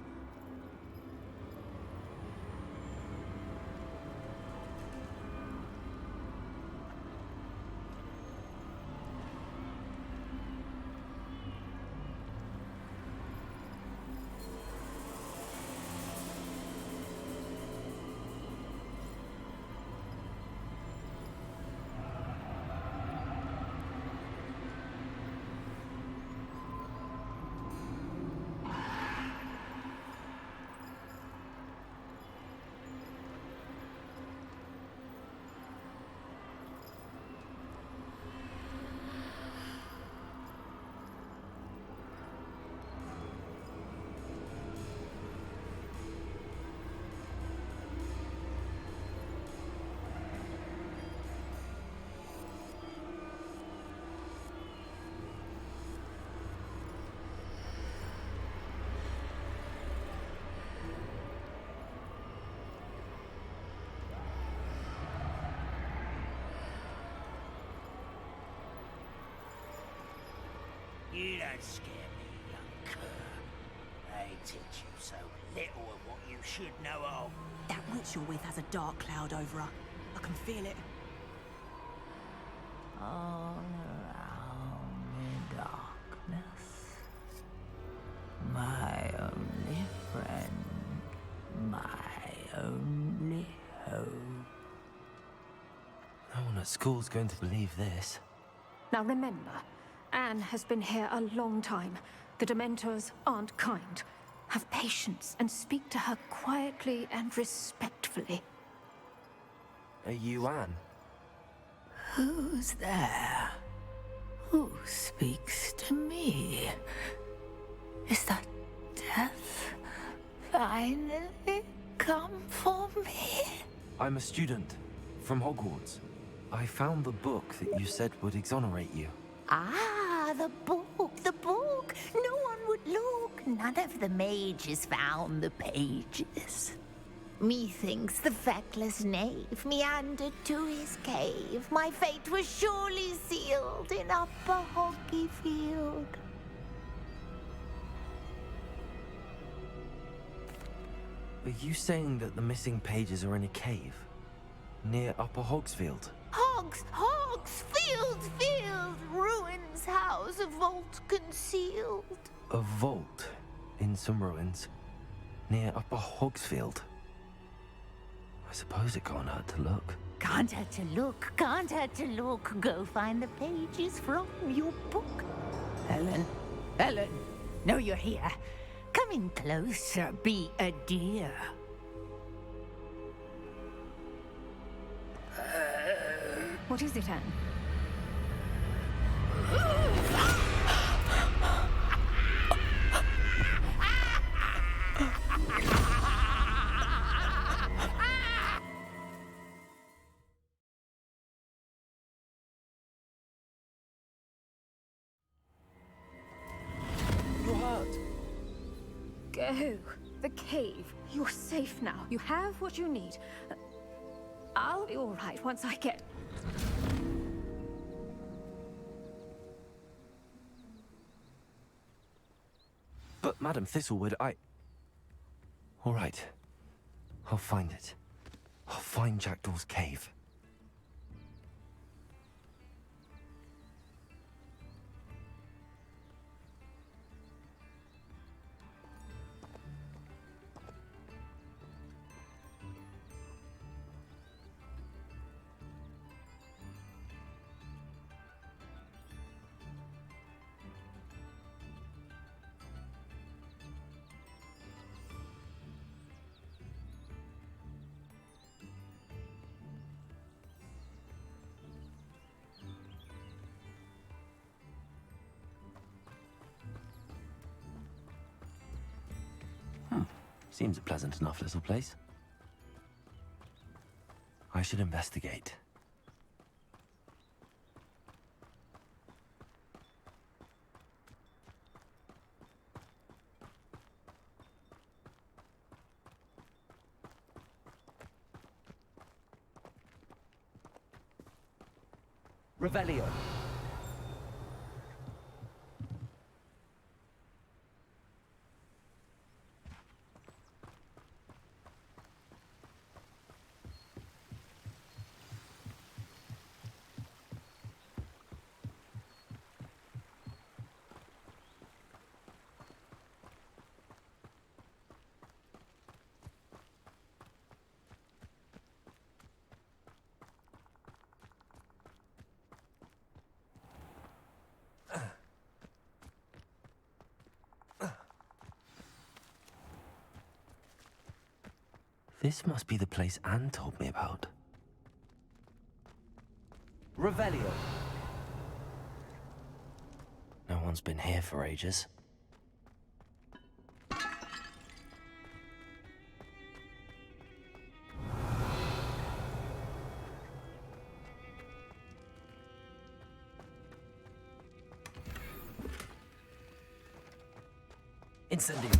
You don't scare me, young cur. They teach you so little of what you should know of. That witch you're with has a dark cloud over her. I can feel it. All around me darkness. My only friend. My only hope. No one at school's going to believe this. Now remember, Anne has been here a long time. The Dementors aren't kind. Have patience and speak to her quietly and respectfully. Are you Anne? Who's there? Who speaks to me? Is that death finally come for me? I'm a student from Hogwarts. I found the book that you said would exonerate you. Ah, the book, the book. No one would look. None of the mages found the pages. Methinks the feckless knave meandered to his cave. My fate was surely sealed in Upper Hoggyfield. Are you saying that the missing pages are in a cave? Near Upper Hogsfield? Field, ruins house, a vault concealed. A vault in some ruins near Upper Hogsfield. I suppose it can't hurt to look. Can't hurt to look, can't hurt to look. Go find the pages from your book. Helen, know you're here. Come in closer, be a dear. What is it, Anne? You're hurt. Go. The cave. You're safe now. You have what you need. I'll be all right once I get... But Madam Thistlewood, all right. I'll find it. I'll find Jackdaw's cave. Seems a pleasant enough little place. I should investigate. Revelio. This must be the place Anne told me about. Revelio. No one's been here for ages. Incendio.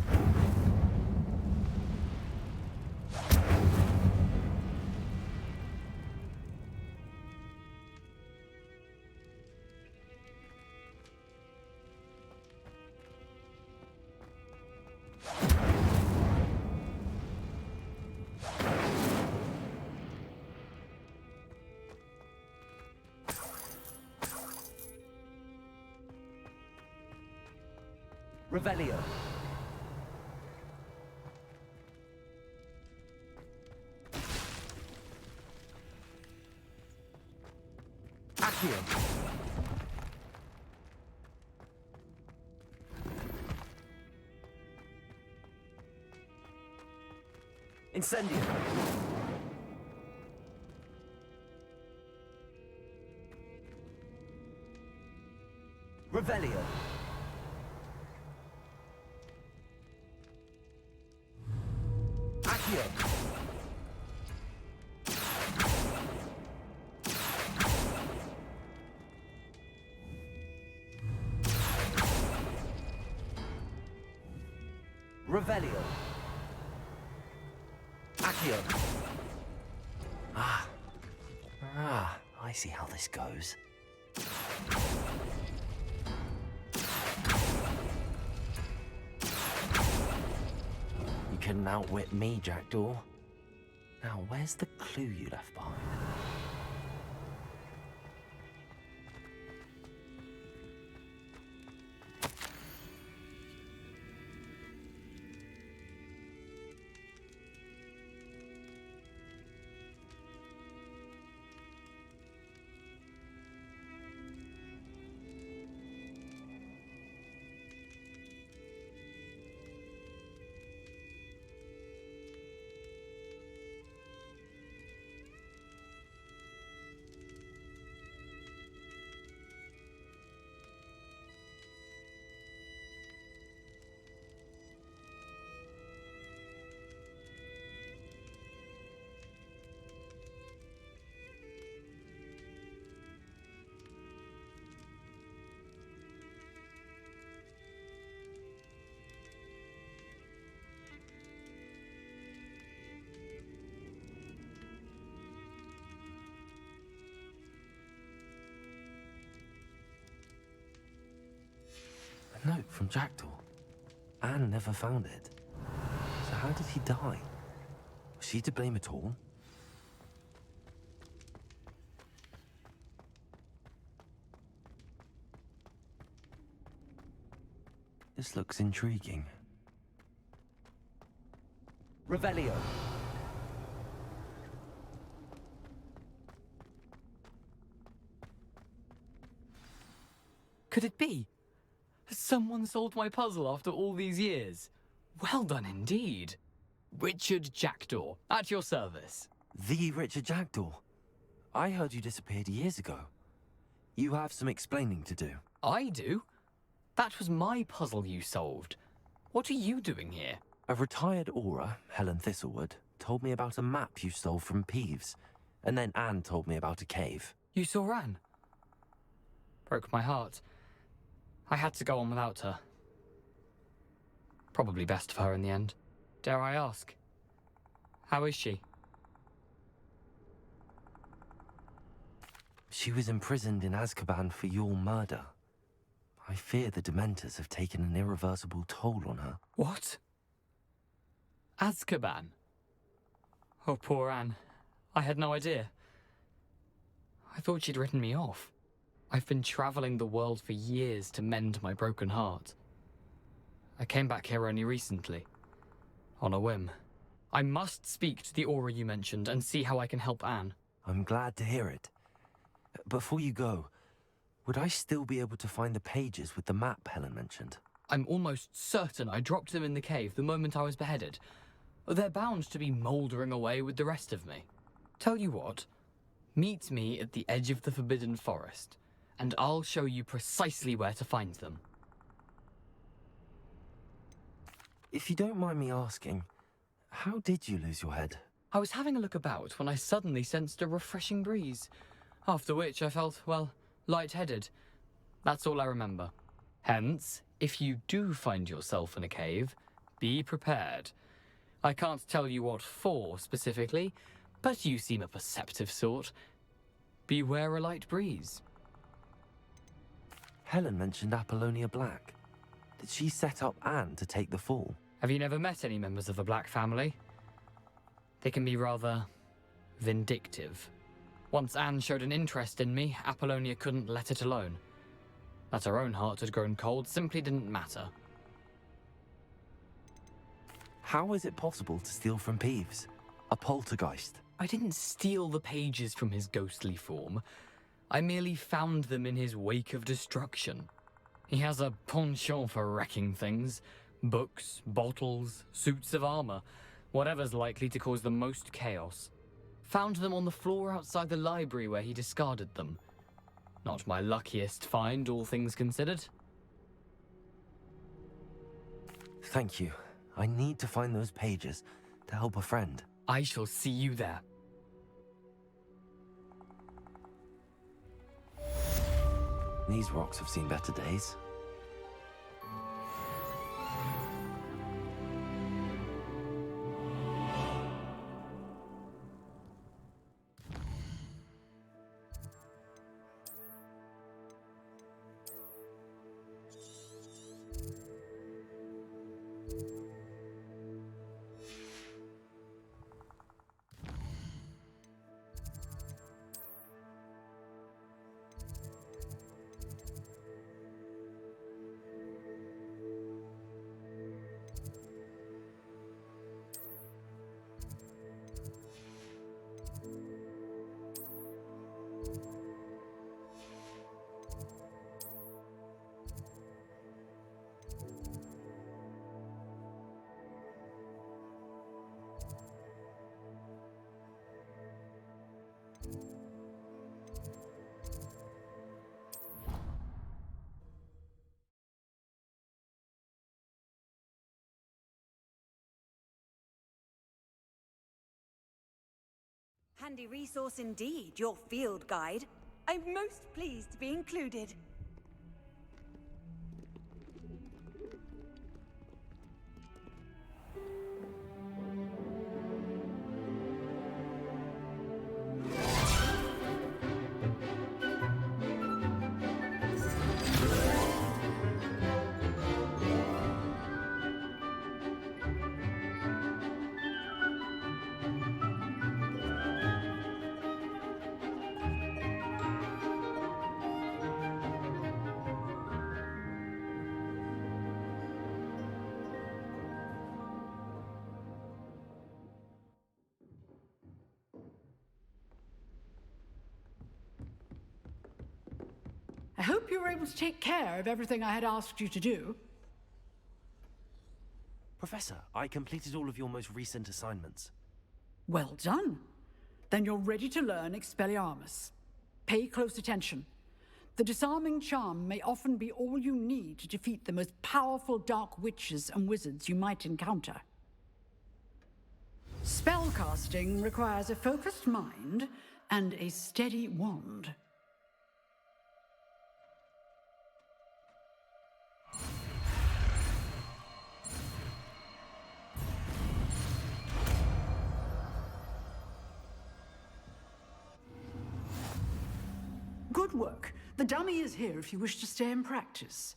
Revelio. Accio. Incendio. Revelio. Accio. Revelio. Accio. I see how this goes. You couldn't outwit me, Jackdaw. Now, where's the clue you left behind? A note from Jackdaw. Anne never found it. So how did he die? Was she to blame at all? This looks intriguing. Revelio. Could it be? Has someone solved my puzzle after all these years? Well done indeed. Richard Jackdaw, at your service. The Richard Jackdaw? I heard you disappeared years ago. You have some explaining to do. I do? That was my puzzle you solved. What are you doing here? A retired Aura, Helen Thistlewood, told me about a map you stole from Peeves, and then Anne told me about a cave. You saw Anne? Broke my heart. I had to go on without her. Probably best for her in the end. Dare I ask? How is she? She was imprisoned in Azkaban for your murder. I fear the Dementors have taken an irreversible toll on her. What? Azkaban? Oh, poor Anne. I had no idea. I thought she'd written me off. I've been traveling the world for years to mend my broken heart. I came back here only recently, on a whim. I must speak to the Aura you mentioned and see how I can help Anne. I'm glad to hear it. Before you go, would I still be able to find the pages with the map Helen mentioned? I'm almost certain I dropped them in the cave the moment I was beheaded. They're bound to be mouldering away with the rest of me. Tell you what, meet me at the edge of the Forbidden Forest, and I'll show you precisely where to find them. If you don't mind me asking, how did you lose your head? I was having a look about when I suddenly sensed a refreshing breeze, after which I felt, well, lightheaded. That's all I remember. Hence, if you do find yourself in a cave, be prepared. I can't tell you what for specifically, but you seem a perceptive sort. Beware a light breeze. Helen mentioned Apollonia Black. Did she set up Anne to take the fall? Have you never met any members of the Black family? They can be rather vindictive. Once Anne showed an interest in me, Apollonia couldn't let it alone. That her own heart had grown cold simply didn't matter. How is it possible to steal from Peeves? A poltergeist? I didn't steal the pages from his ghostly form. I merely found them in his wake of destruction. He has a penchant for wrecking things. Books, bottles, suits of armor. Whatever's likely to cause the most chaos. Found them on the floor outside the library where he discarded them. Not my luckiest find, all things considered. Thank you. I need to find those pages to help a friend. I shall see you there. These rocks have seen better days. Handy resource indeed, your field guide. I'm most pleased to be included. I hope you were able to take care of everything I had asked you to do. Professor, I completed all of your most recent assignments. Well done. Then you're ready to learn Expelliarmus. Pay close attention. The disarming charm may often be all you need to defeat the most powerful dark witches and wizards you might encounter. Spellcasting requires a focused mind and a steady wand. Good work. The dummy is here if you wish to stay and practice.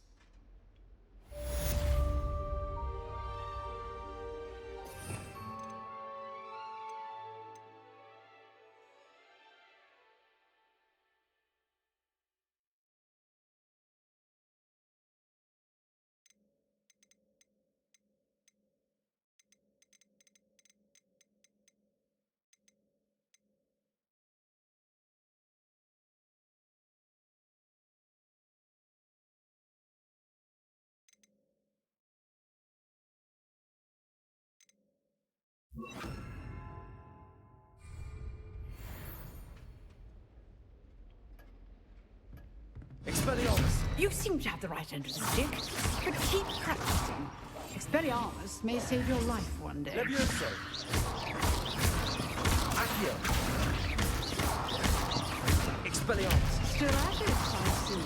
Expelliarmus! You seem to have the right end of the stick, but keep practicing. Expelliarmus may save your life one day. Levioso! Accio! Expelliarmus! Still at it, I see.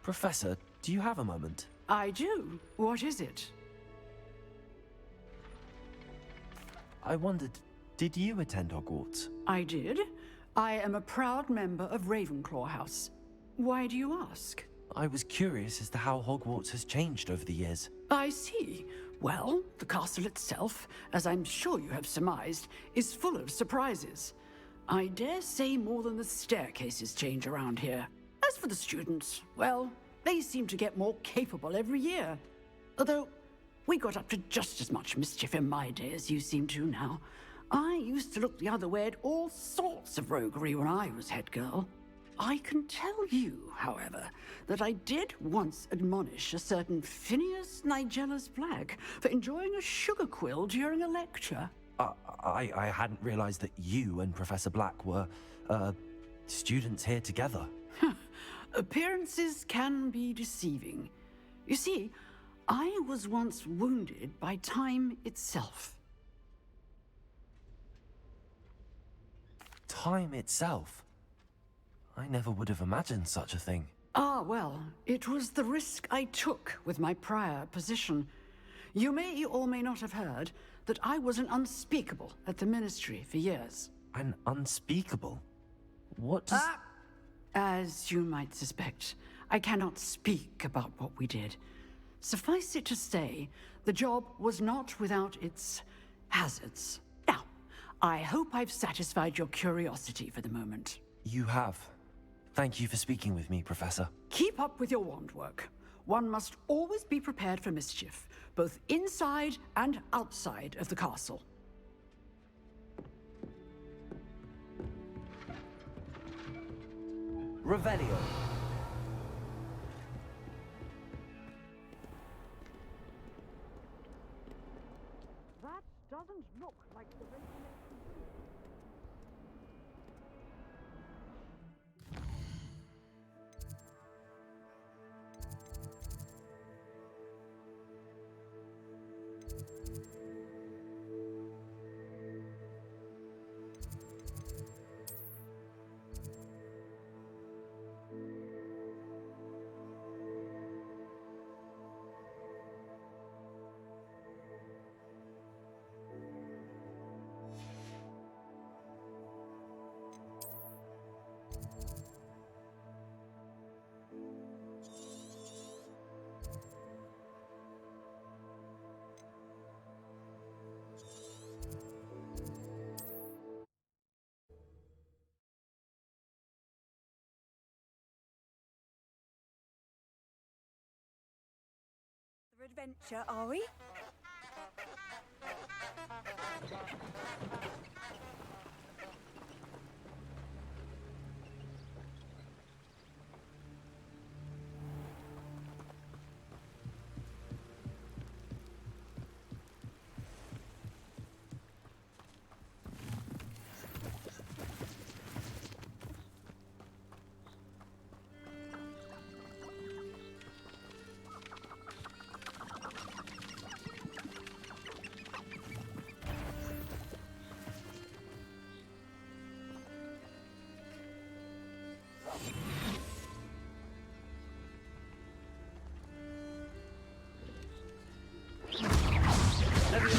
Professor, do you have a moment? I do. What is it? I wondered, did you attend Hogwarts? I did. I am a proud member of Ravenclaw House. Why do you ask? I was curious as to how Hogwarts has changed over the years. I see. Well, the castle itself, as I'm sure you have surmised, is full of surprises. I dare say more than the staircases change around here. As for the students, well, they seem to get more capable every year. Although, we got up to just as much mischief in my day as you seem to now. I used to look the other way at all sorts of roguery when I was head girl. I can tell you, however, that I did once admonish a certain Phineas Nigella's Black for enjoying a sugar quill during a lecture. I hadn't realized that you and Professor Black were, students here together. Appearances can be deceiving. You see, I was once wounded by time itself. Time itself? I never would have imagined such a thing. Ah, well, it was the risk I took with my prior position. You may or may not have heard that I was an unspeakable at the Ministry for years. An unspeakable? What does... As you might suspect, I cannot speak about what we did. Suffice it to say, the job was not without its hazards. Now, I hope I've satisfied your curiosity for the moment. You have. Thank you for speaking with me, Professor. Keep up with your wand work. One must always be prepared for mischief, both inside and outside of the castle. Revelio. That doesn't look like the adventure, are we?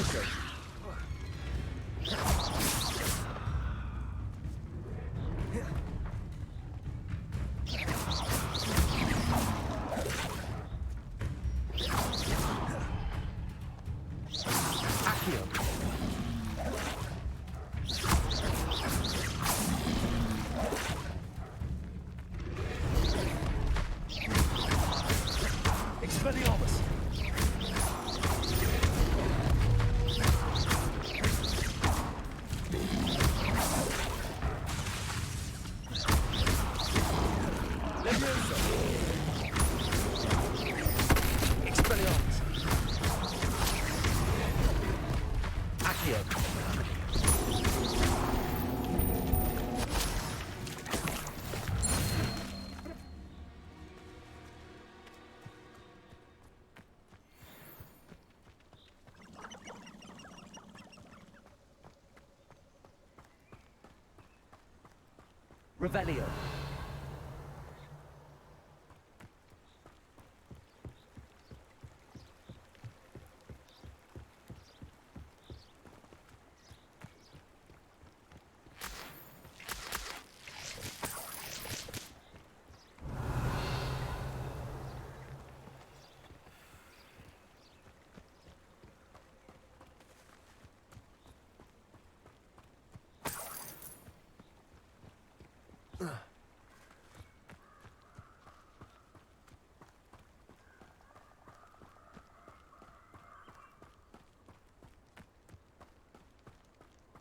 Levioso! Accio! Expelliarmus! Levioso! Expelliarmus! Accio! Revelio.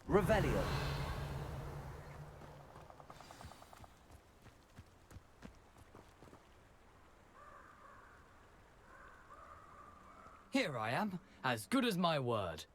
Revelio. Here I am, as good as my word.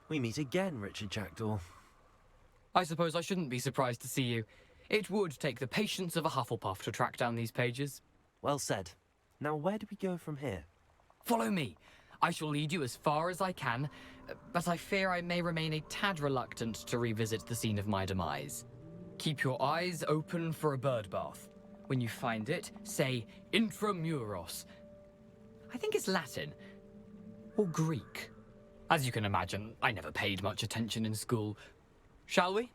We meet again, Richard Jackdaw. I suppose I shouldn't be surprised to see you. It would take the patience of a Hufflepuff to track down these pages. Well said. Now, where do we go from here? Follow me. I shall lead you as far as I can, but I fear I may remain a tad reluctant to revisit the scene of my demise. Keep your eyes open for a bird bath. When you find it, say intramuros. I think it's Latin. Or Greek. As you can imagine, I never paid much attention in school. Shall we?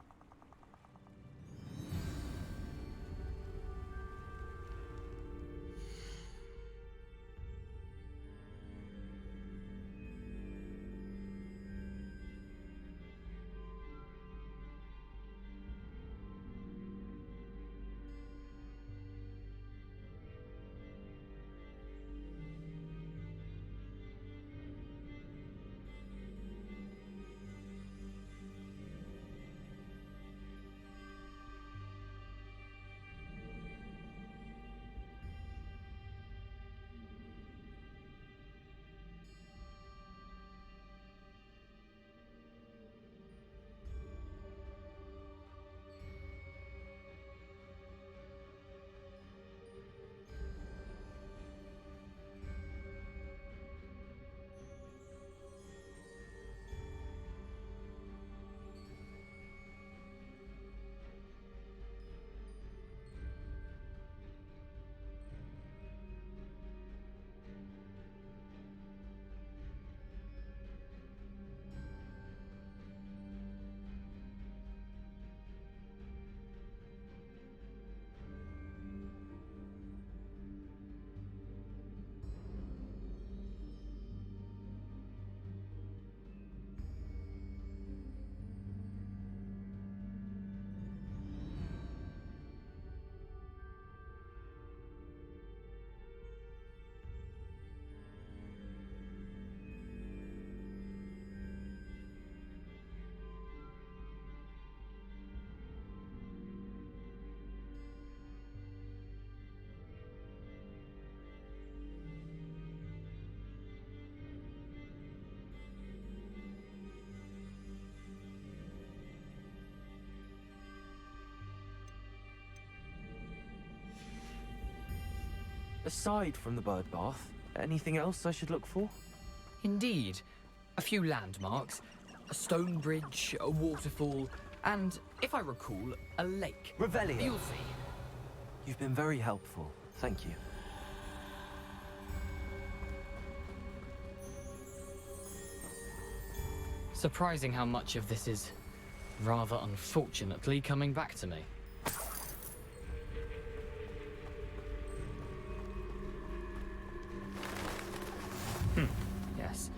Aside from the bird bath, anything else I should look for? Indeed. A few landmarks. A stone bridge, a waterfall, and, if I recall, a lake. Revelio. You'll see. You've been very helpful. Thank you. Surprising how much of this is, rather unfortunately, coming back to me. Yes.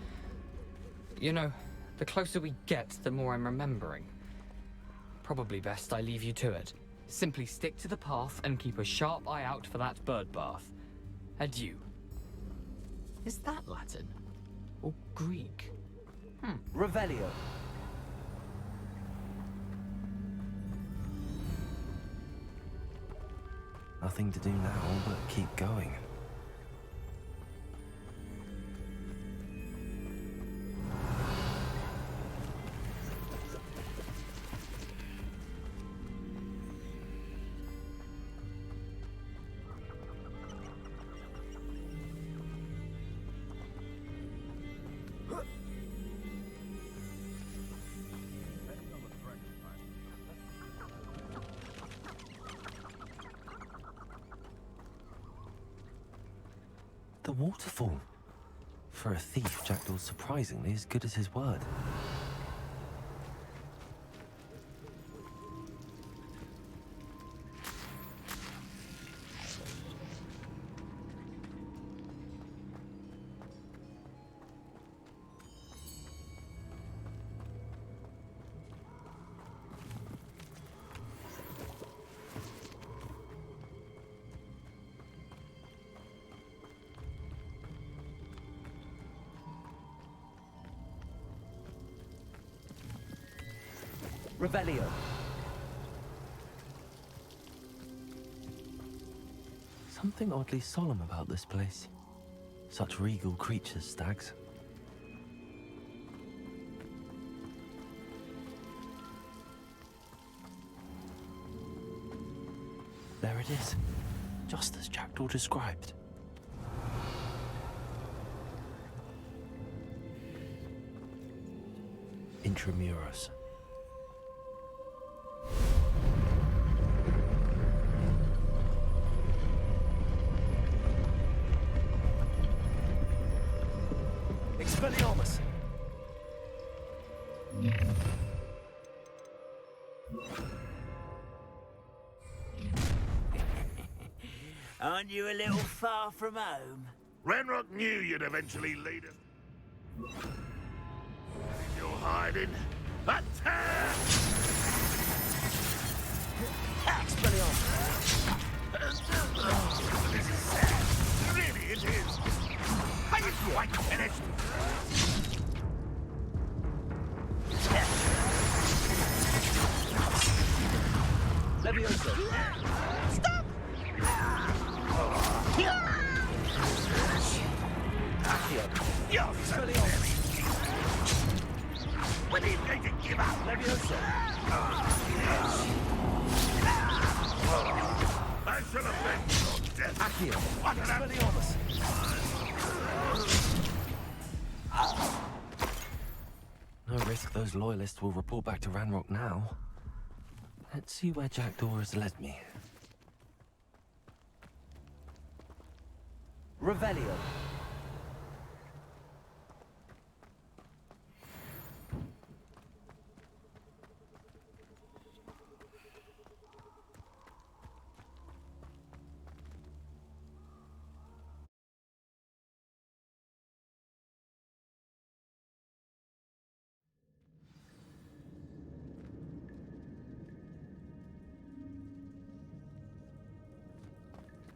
You know, the closer we get, the more I'm remembering. Probably best I leave you to it. Simply stick to the path and keep a sharp eye out for that bird bath. Adieu. Is that Latin? Or Greek? Revelio. Nothing to do now but keep going. The waterfall. For a thief, Jackdaw's surprisingly as good as his word. Revelio. Something oddly solemn about this place. Such regal creatures, stags. There it is, just as Jackdaw described. Intramuros. Expelliarmus! Aren't you a little far from home? Ranrock knew you'd eventually lead us. You're hiding. Attack! Expelliarmus! This is sad. Really, it is. Are you quite finished? Levioso! Stop! Accio! You're Expelliarmus! When are you going to give up? Levioso! I shall avenge your death. Accio! What an Expelliarmus! No risk those loyalists will report back to Ranrock now. Let's see where Jackdaw has led me. Revelio!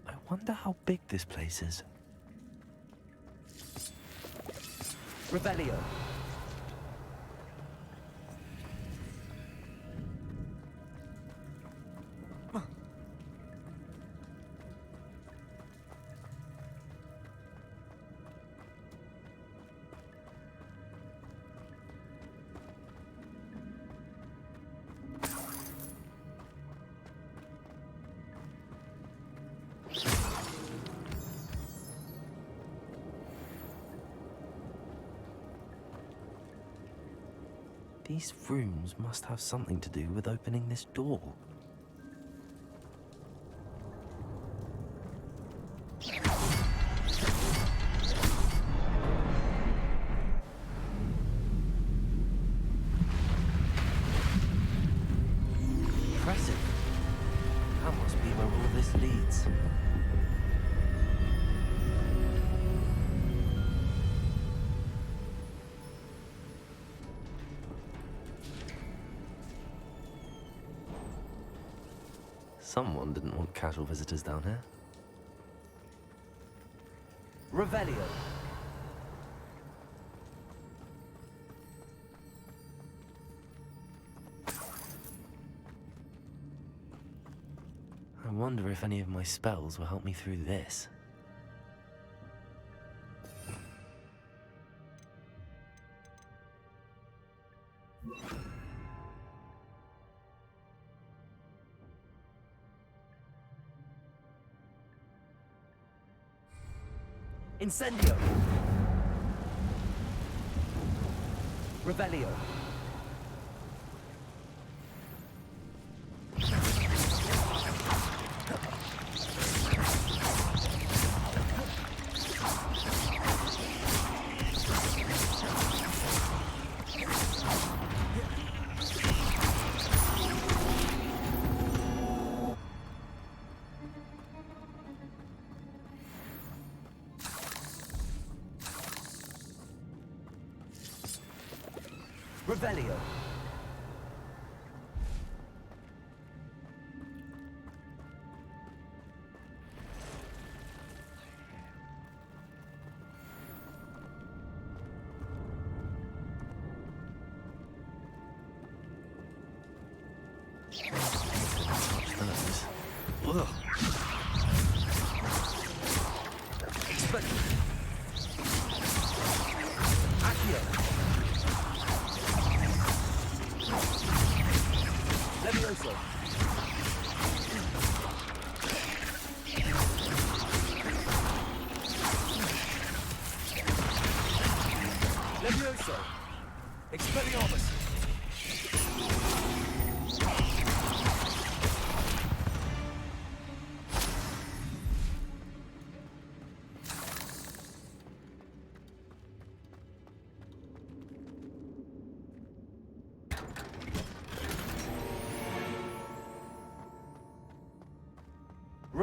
I wonder how big this place is. Revelio! These rooms must have something to do with opening this door. Impressive. That must be where all this leads. Someone didn't want casual visitors down here. Revelio! I wonder if any of my spells will help me through this. Incendio! Revelio! Revelio! Ugh. Accio! Levioso! Levioso! Expelliarmus!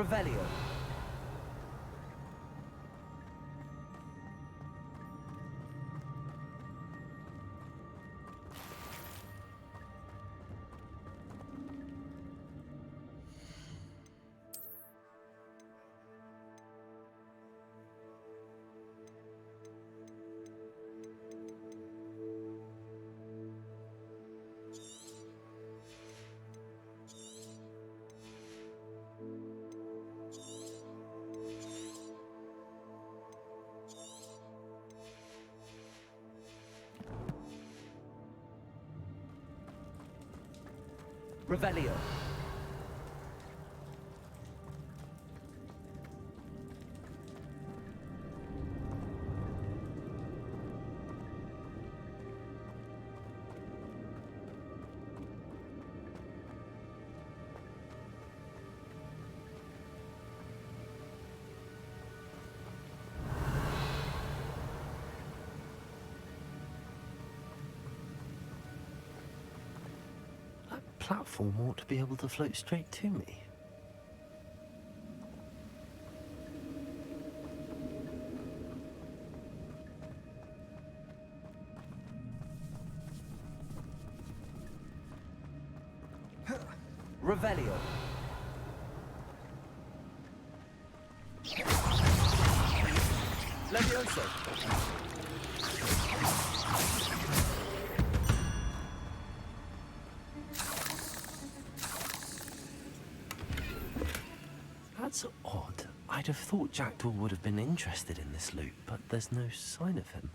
Revelio. Revelio. Platform ought to be able to float straight to me. Revelio. Levioso. That's odd. I'd have thought Jackdaw would have been interested in this loot, but there's no sign of him.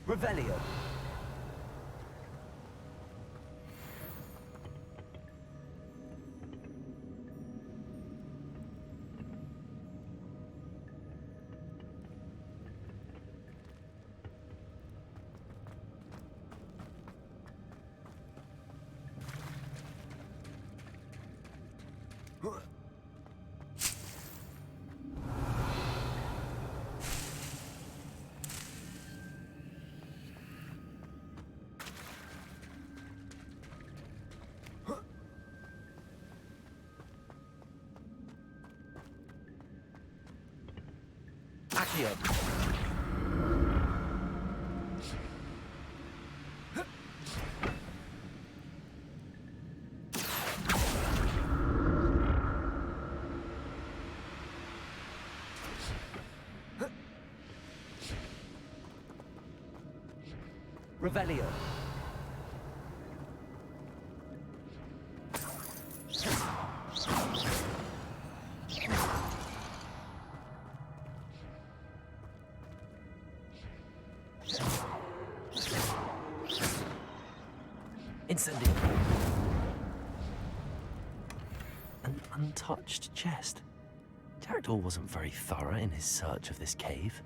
Revelio. Accio. Revelio. Incendio. An untouched chest. Jackdaw wasn't very thorough in his search of this cave.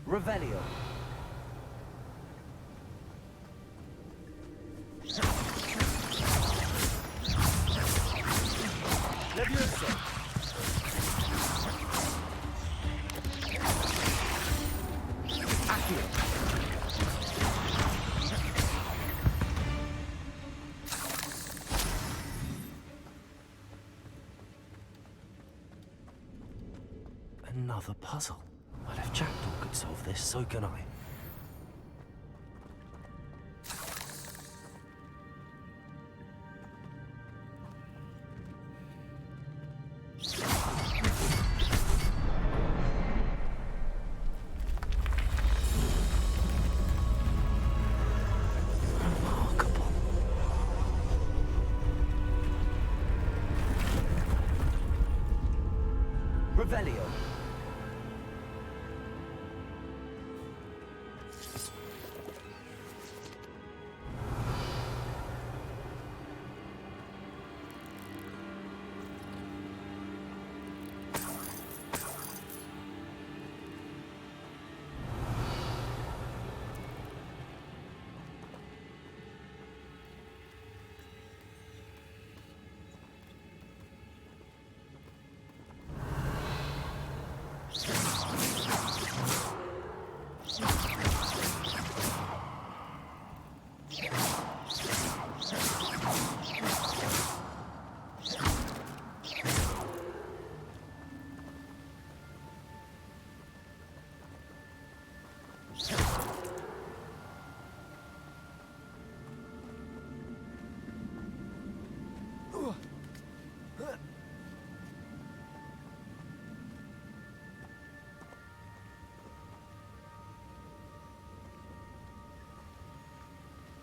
Revelio. Levioso. Accio. Another puzzle. Well, if Jackdaw could solve this, so can I. Remarkable. Revelio.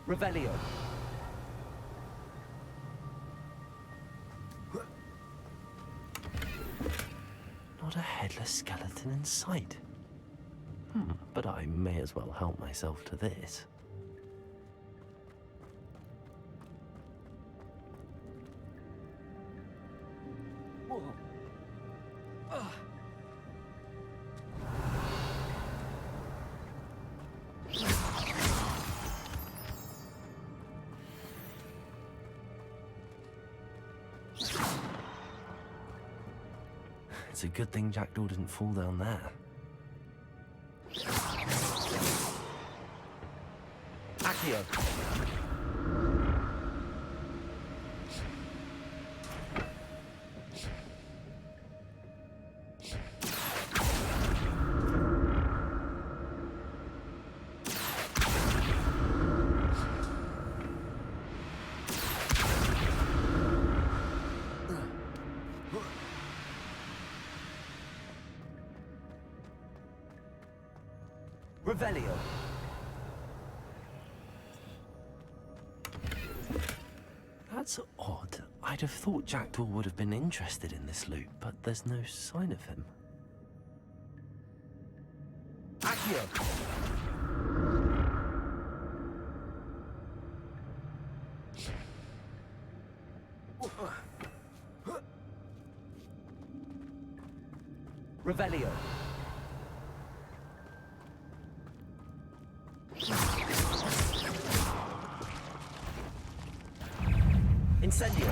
Revelio. Not a headless skeleton in sight. But I may as well help myself to this. It's a good thing Jackdaw didn't fall down there. Accio. Revelio. That's odd. I'd have thought Jackdaw would have been interested in this loot, but there's no sign of him. Accio. Revelio. Incendio.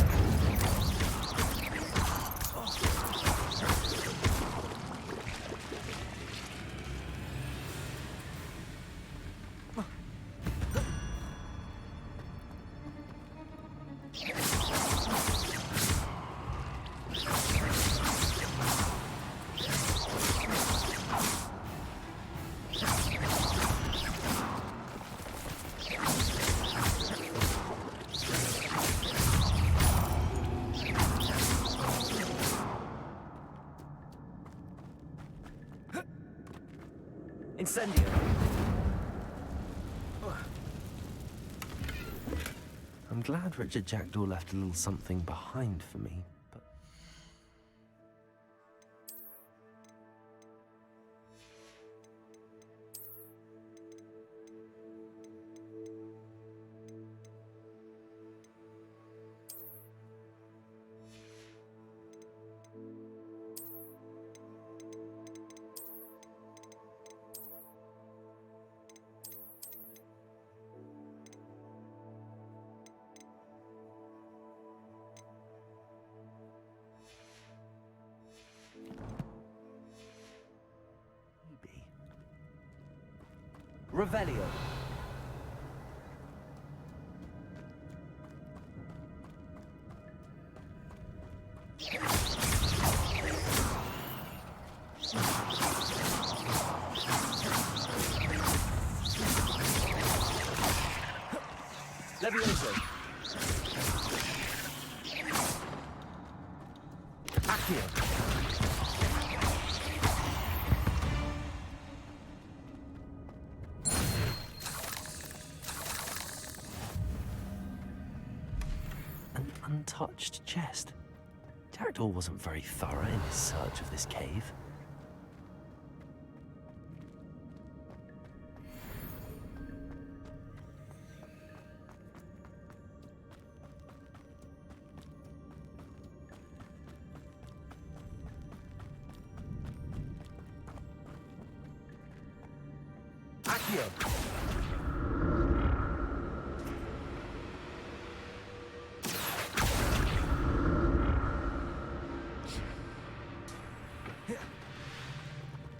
Incendio. I'm glad Richard Jackdaw left a little something behind for me, but... Revelio. Levioso. Accio. An untouched chest. Jackdaw wasn't very thorough in his search of this cave. Accio.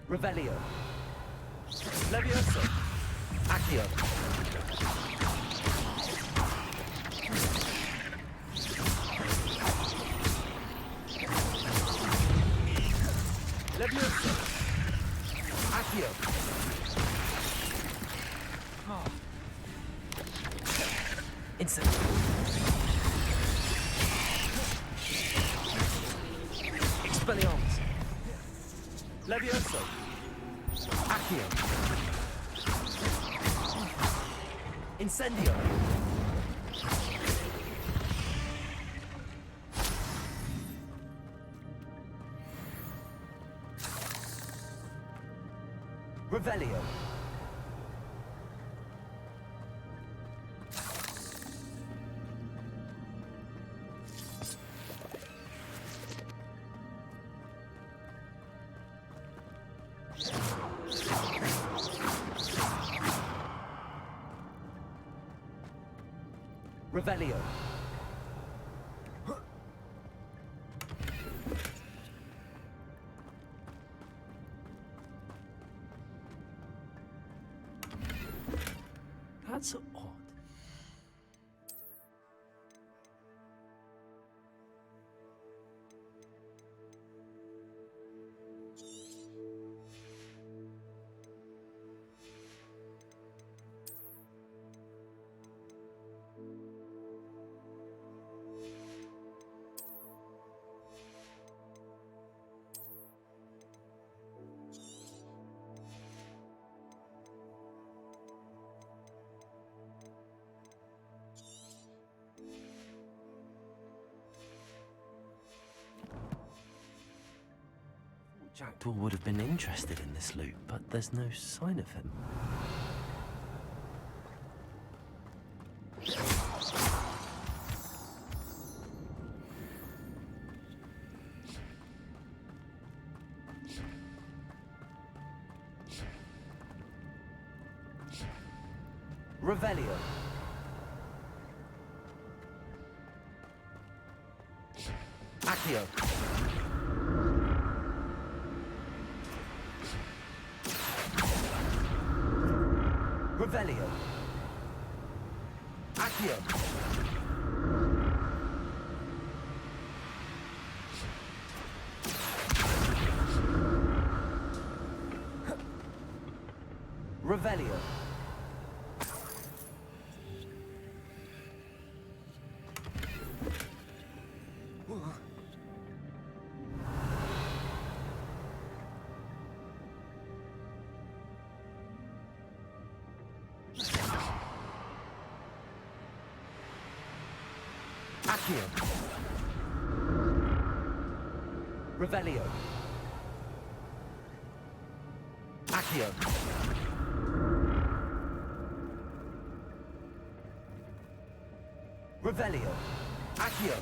Revelio. Levioso. Accio. Levioso. Accio. Instant. Expelliarmus. Levioso. Accio. Incendio. Revelio. Revelio. That's odd. Jackdaw would have been interested in this loot, but there's no sign of him. Revelio. Accio. Revelio. Accio. Revelio. Accio. Revelio. Accio. Revelio. Accio.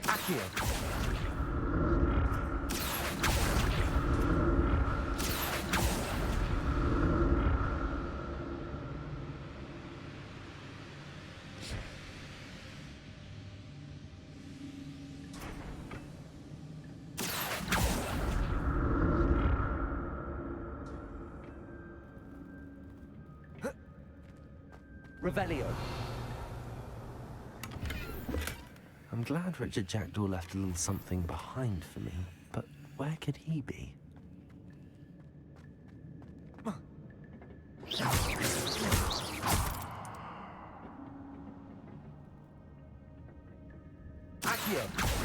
Accio. Revelio. I'm glad Richard Jackdaw left a little something behind for me, but where could he be? Accio!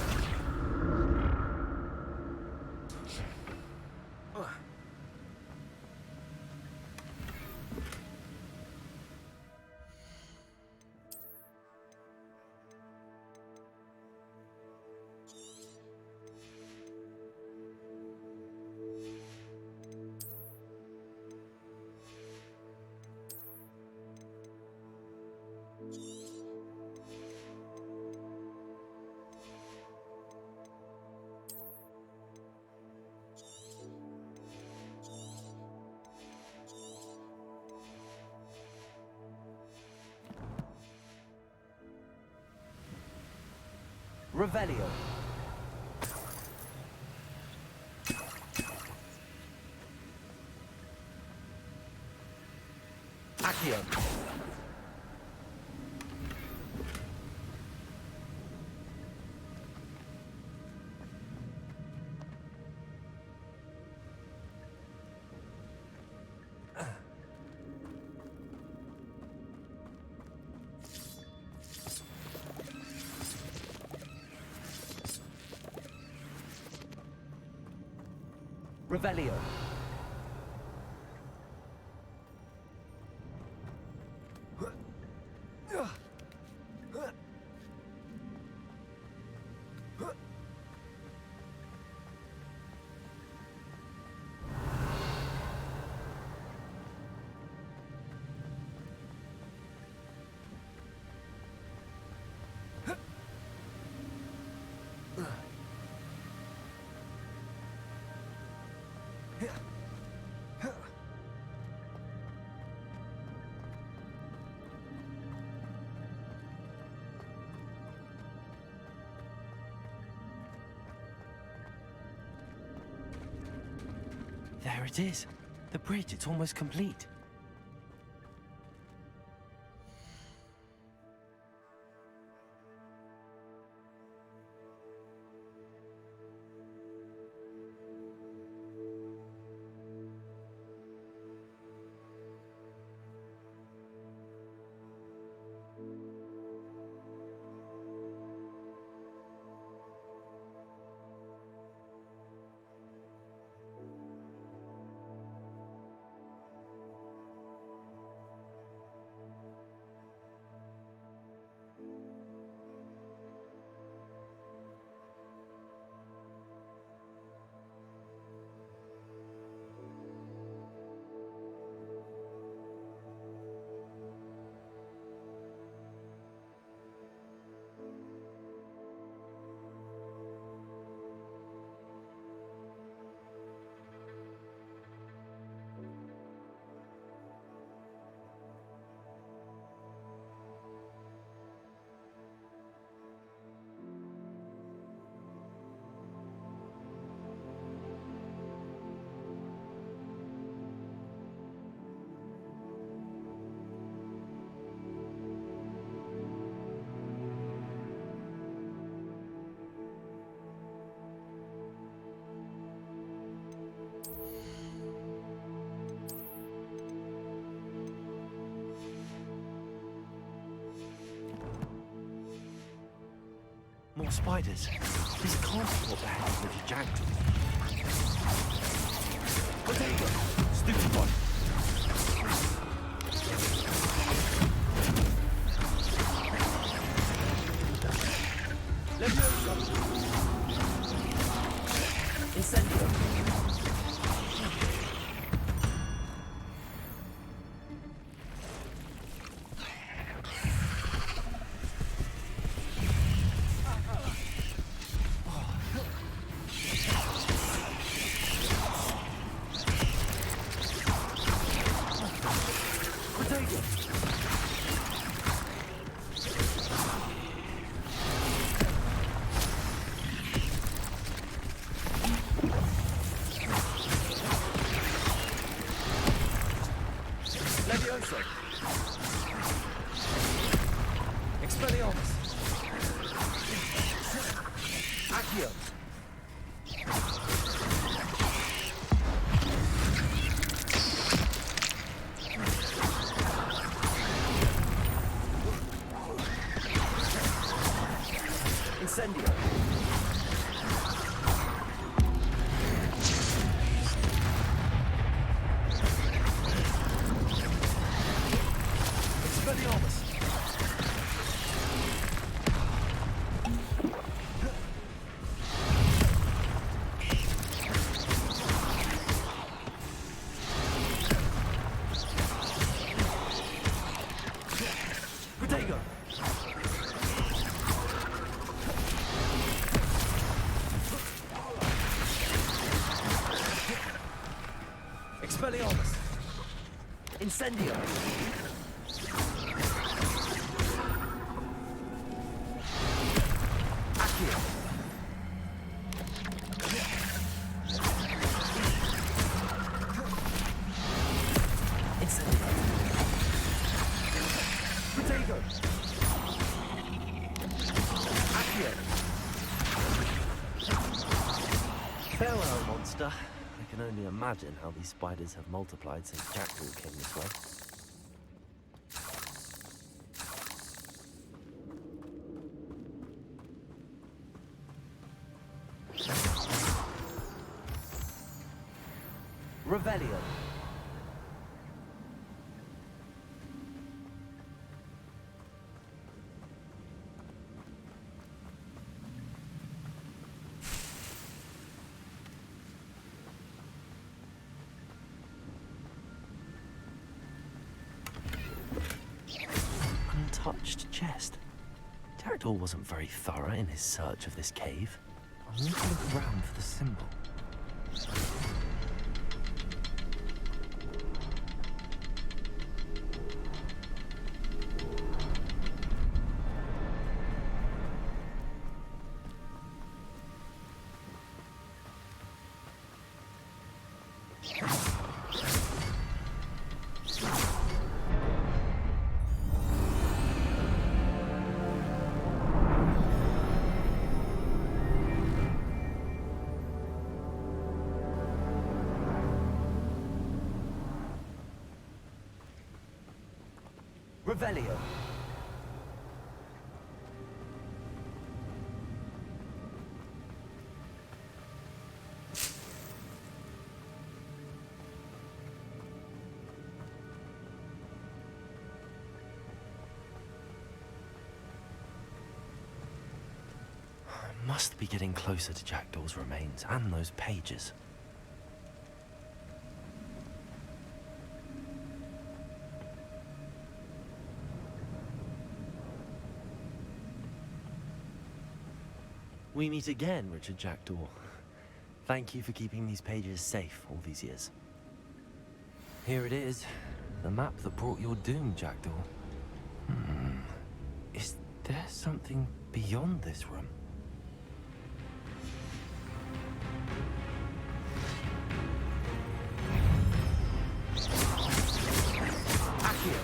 Revelio. Accio. Revelio. There it is. The bridge, it's almost complete. More spiders. This can't be what the hell is Richard Jackdaw. Potato! Stupid one! Leviosa! Incendio! Accio. Incendio. Expelliarmus. Protego. Expelliarmus. Incendio. Accio. Incendio. Protego. Accio. Farewell, monster. I can only imagine how these spiders have multiplied since Jackdaw came this way. Revelio. Untouched chest. Jackdaw wasn't very thorough in his search of this cave. I want to look around for the symbol. Revelio. I must be getting closer to Jackdaw's remains and those pages. We meet again, Richard Jackdaw. Thank you for keeping these pages safe all these years. Here it is, the map that brought your doom, Jackdaw. Is there something beyond this room? Accio.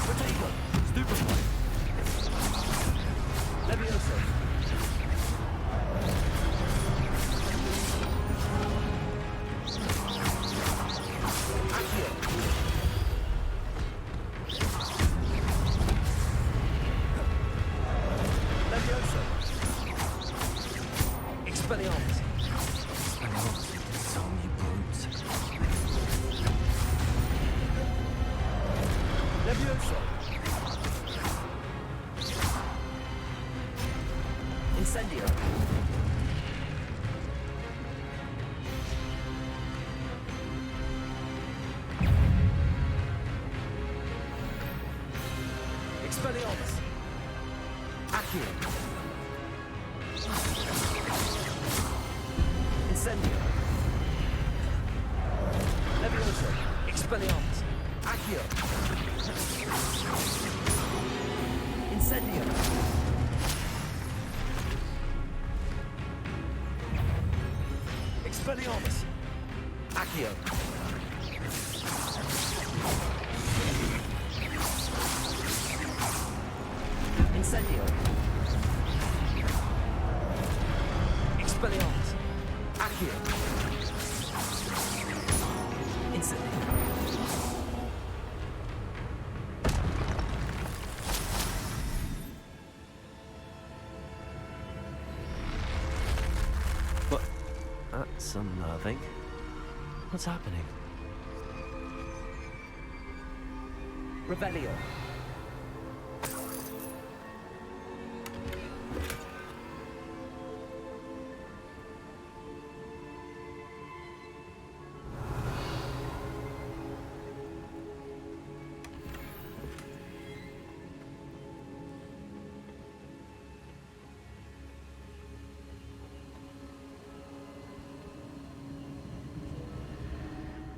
Protego. Stupefy. Levioso. Accio. Levioso. Expelliarmus. Expelliarmus, so many brutes. Levioso. Incendio. Expelliarmus. Accio. Incendio. Levioso. Expelliarmus. Accio. Incendio. Expelliarmus. Accio. Incendio. Expelliarmus! Accio! Instantly. What? That's unnerving. What's happening? Revelio!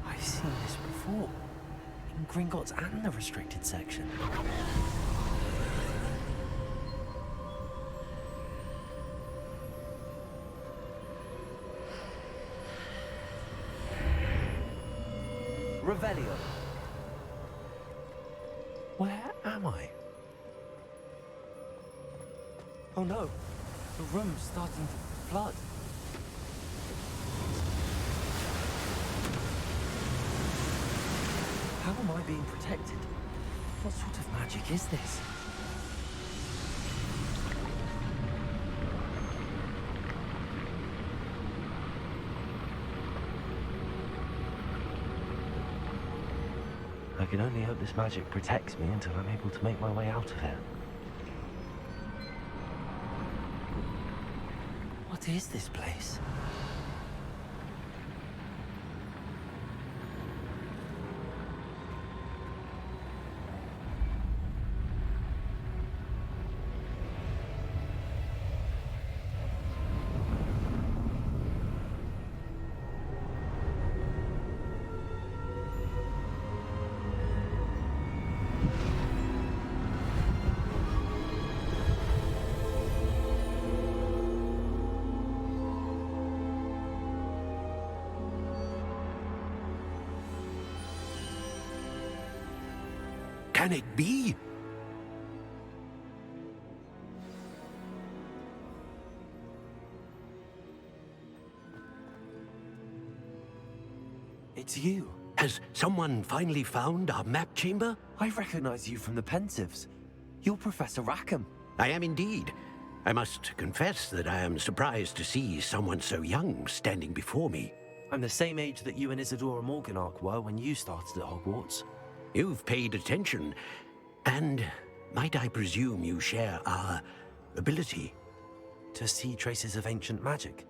I've seen this before. In Gringotts and the restricted section. Revelio! Where am I? Oh no, the room's starting to flood. How am I being protected? What sort of magic is this? I can only hope this magic protects me until I'm able to make my way out of here. What is this place? Can it be? It's you. Has someone finally found our map chamber? I recognize you from the Pensives. You're Professor Rackham. I am indeed. I must confess that I am surprised to see someone so young standing before me. I'm the same age that you and Isadora Morganach were when you started at Hogwarts. You've paid attention, and might I presume you share our ability? To see traces of ancient magic?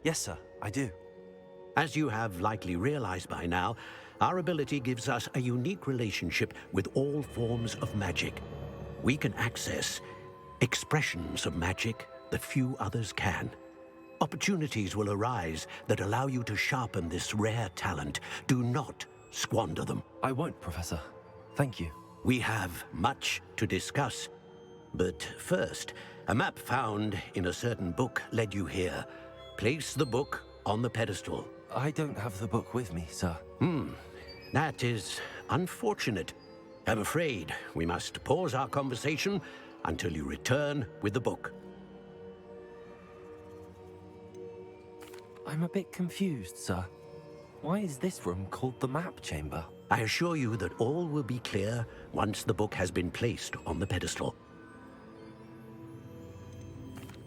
Yes, sir, I do. As you have likely realized by now, our ability gives us a unique relationship with all forms of magic. We can access expressions of magic that few others can. Opportunities will arise that allow you to sharpen this rare talent. Do not squander them. I won't, Professor. Thank you. We have much to discuss. But first, a map found in a certain book led you here. Place the book on the pedestal. I don't have the book with me, sir. That is unfortunate. I'm afraid we must pause our conversation until you return with the book. I'm a bit confused, sir. Why is this room called the map chamber? I assure you that all will be clear once the book has been placed on the pedestal.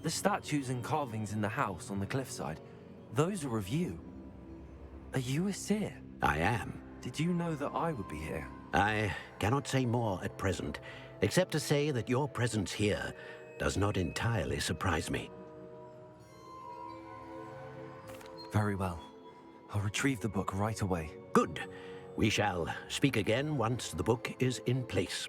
The statues and carvings in the house on the cliffside, those are of you. Are you a seer? I am. Did you know that I would be here? I cannot say more at present, except to say that your presence here does not entirely surprise me. Very well. I'll retrieve the book right away. Good. We shall speak again once the book is in place.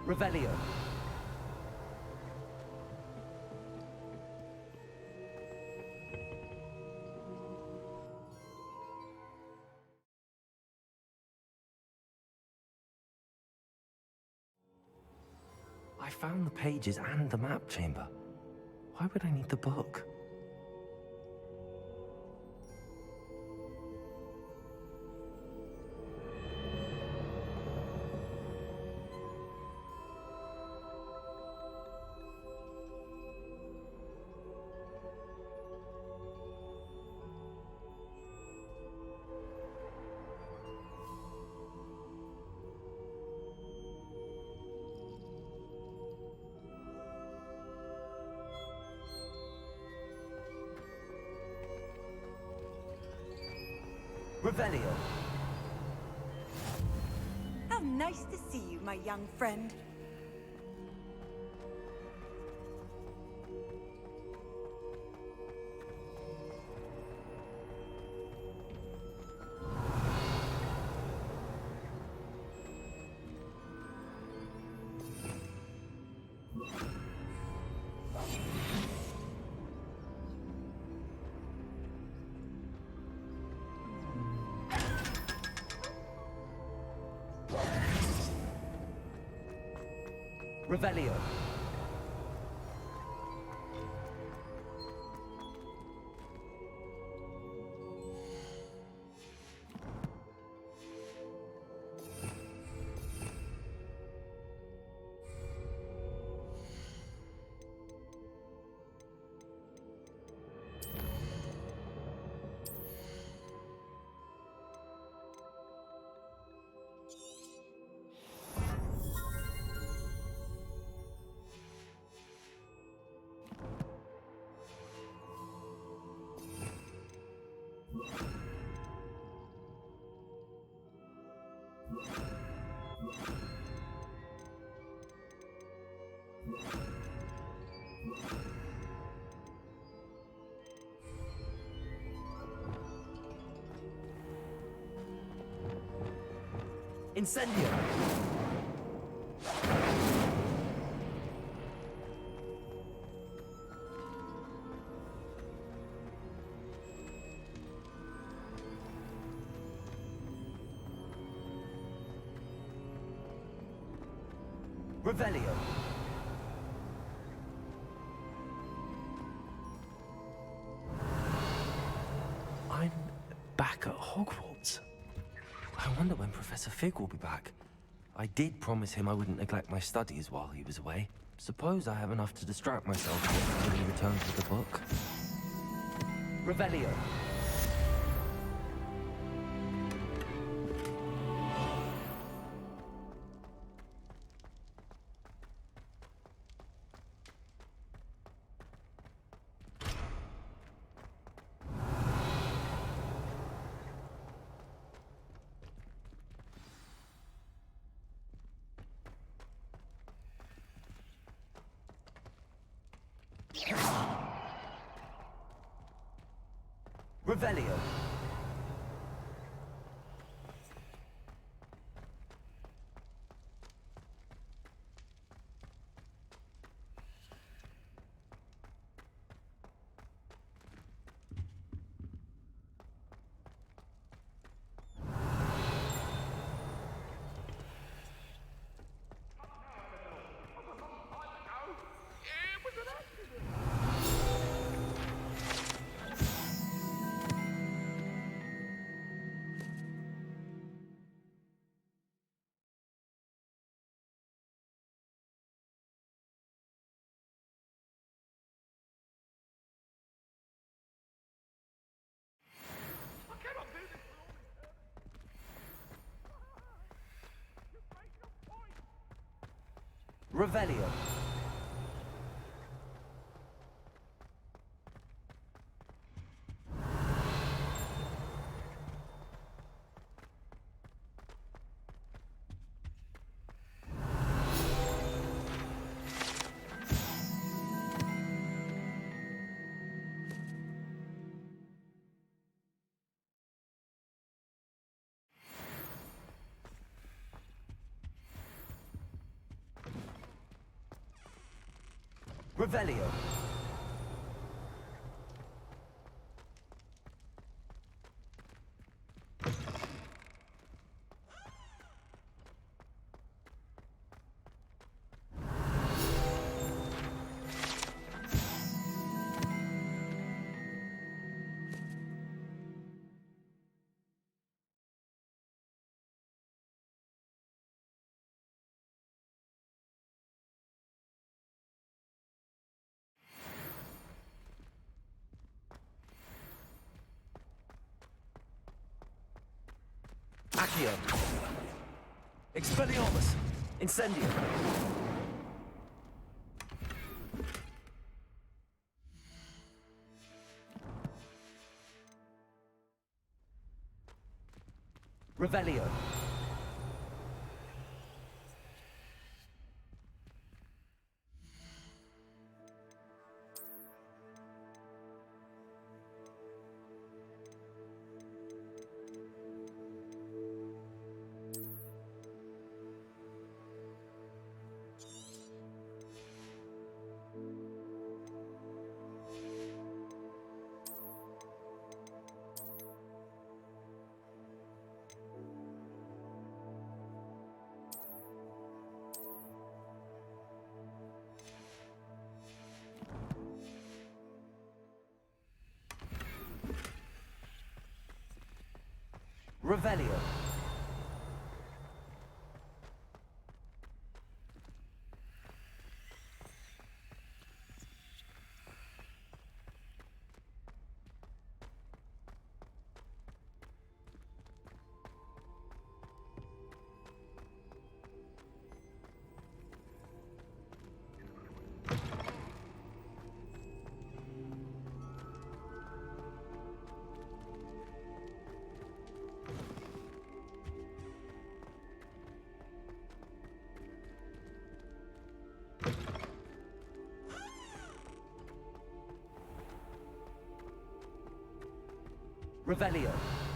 Revelio. I found the pages and the map chamber. Why would I need the book? Revelio. How nice to see you, my young friend. Revelio. Incendio. Revelio. I'm back at Hogwarts. I wonder when Professor Fig will be back. I did promise him I wouldn't neglect my studies while he was away. Suppose I have enough to distract myself when he returns with the book. Revelio. Revelio. Revelio. Revelio. Accio. Expelliarmus. Incendio. Revelio. Revelio. Revelio.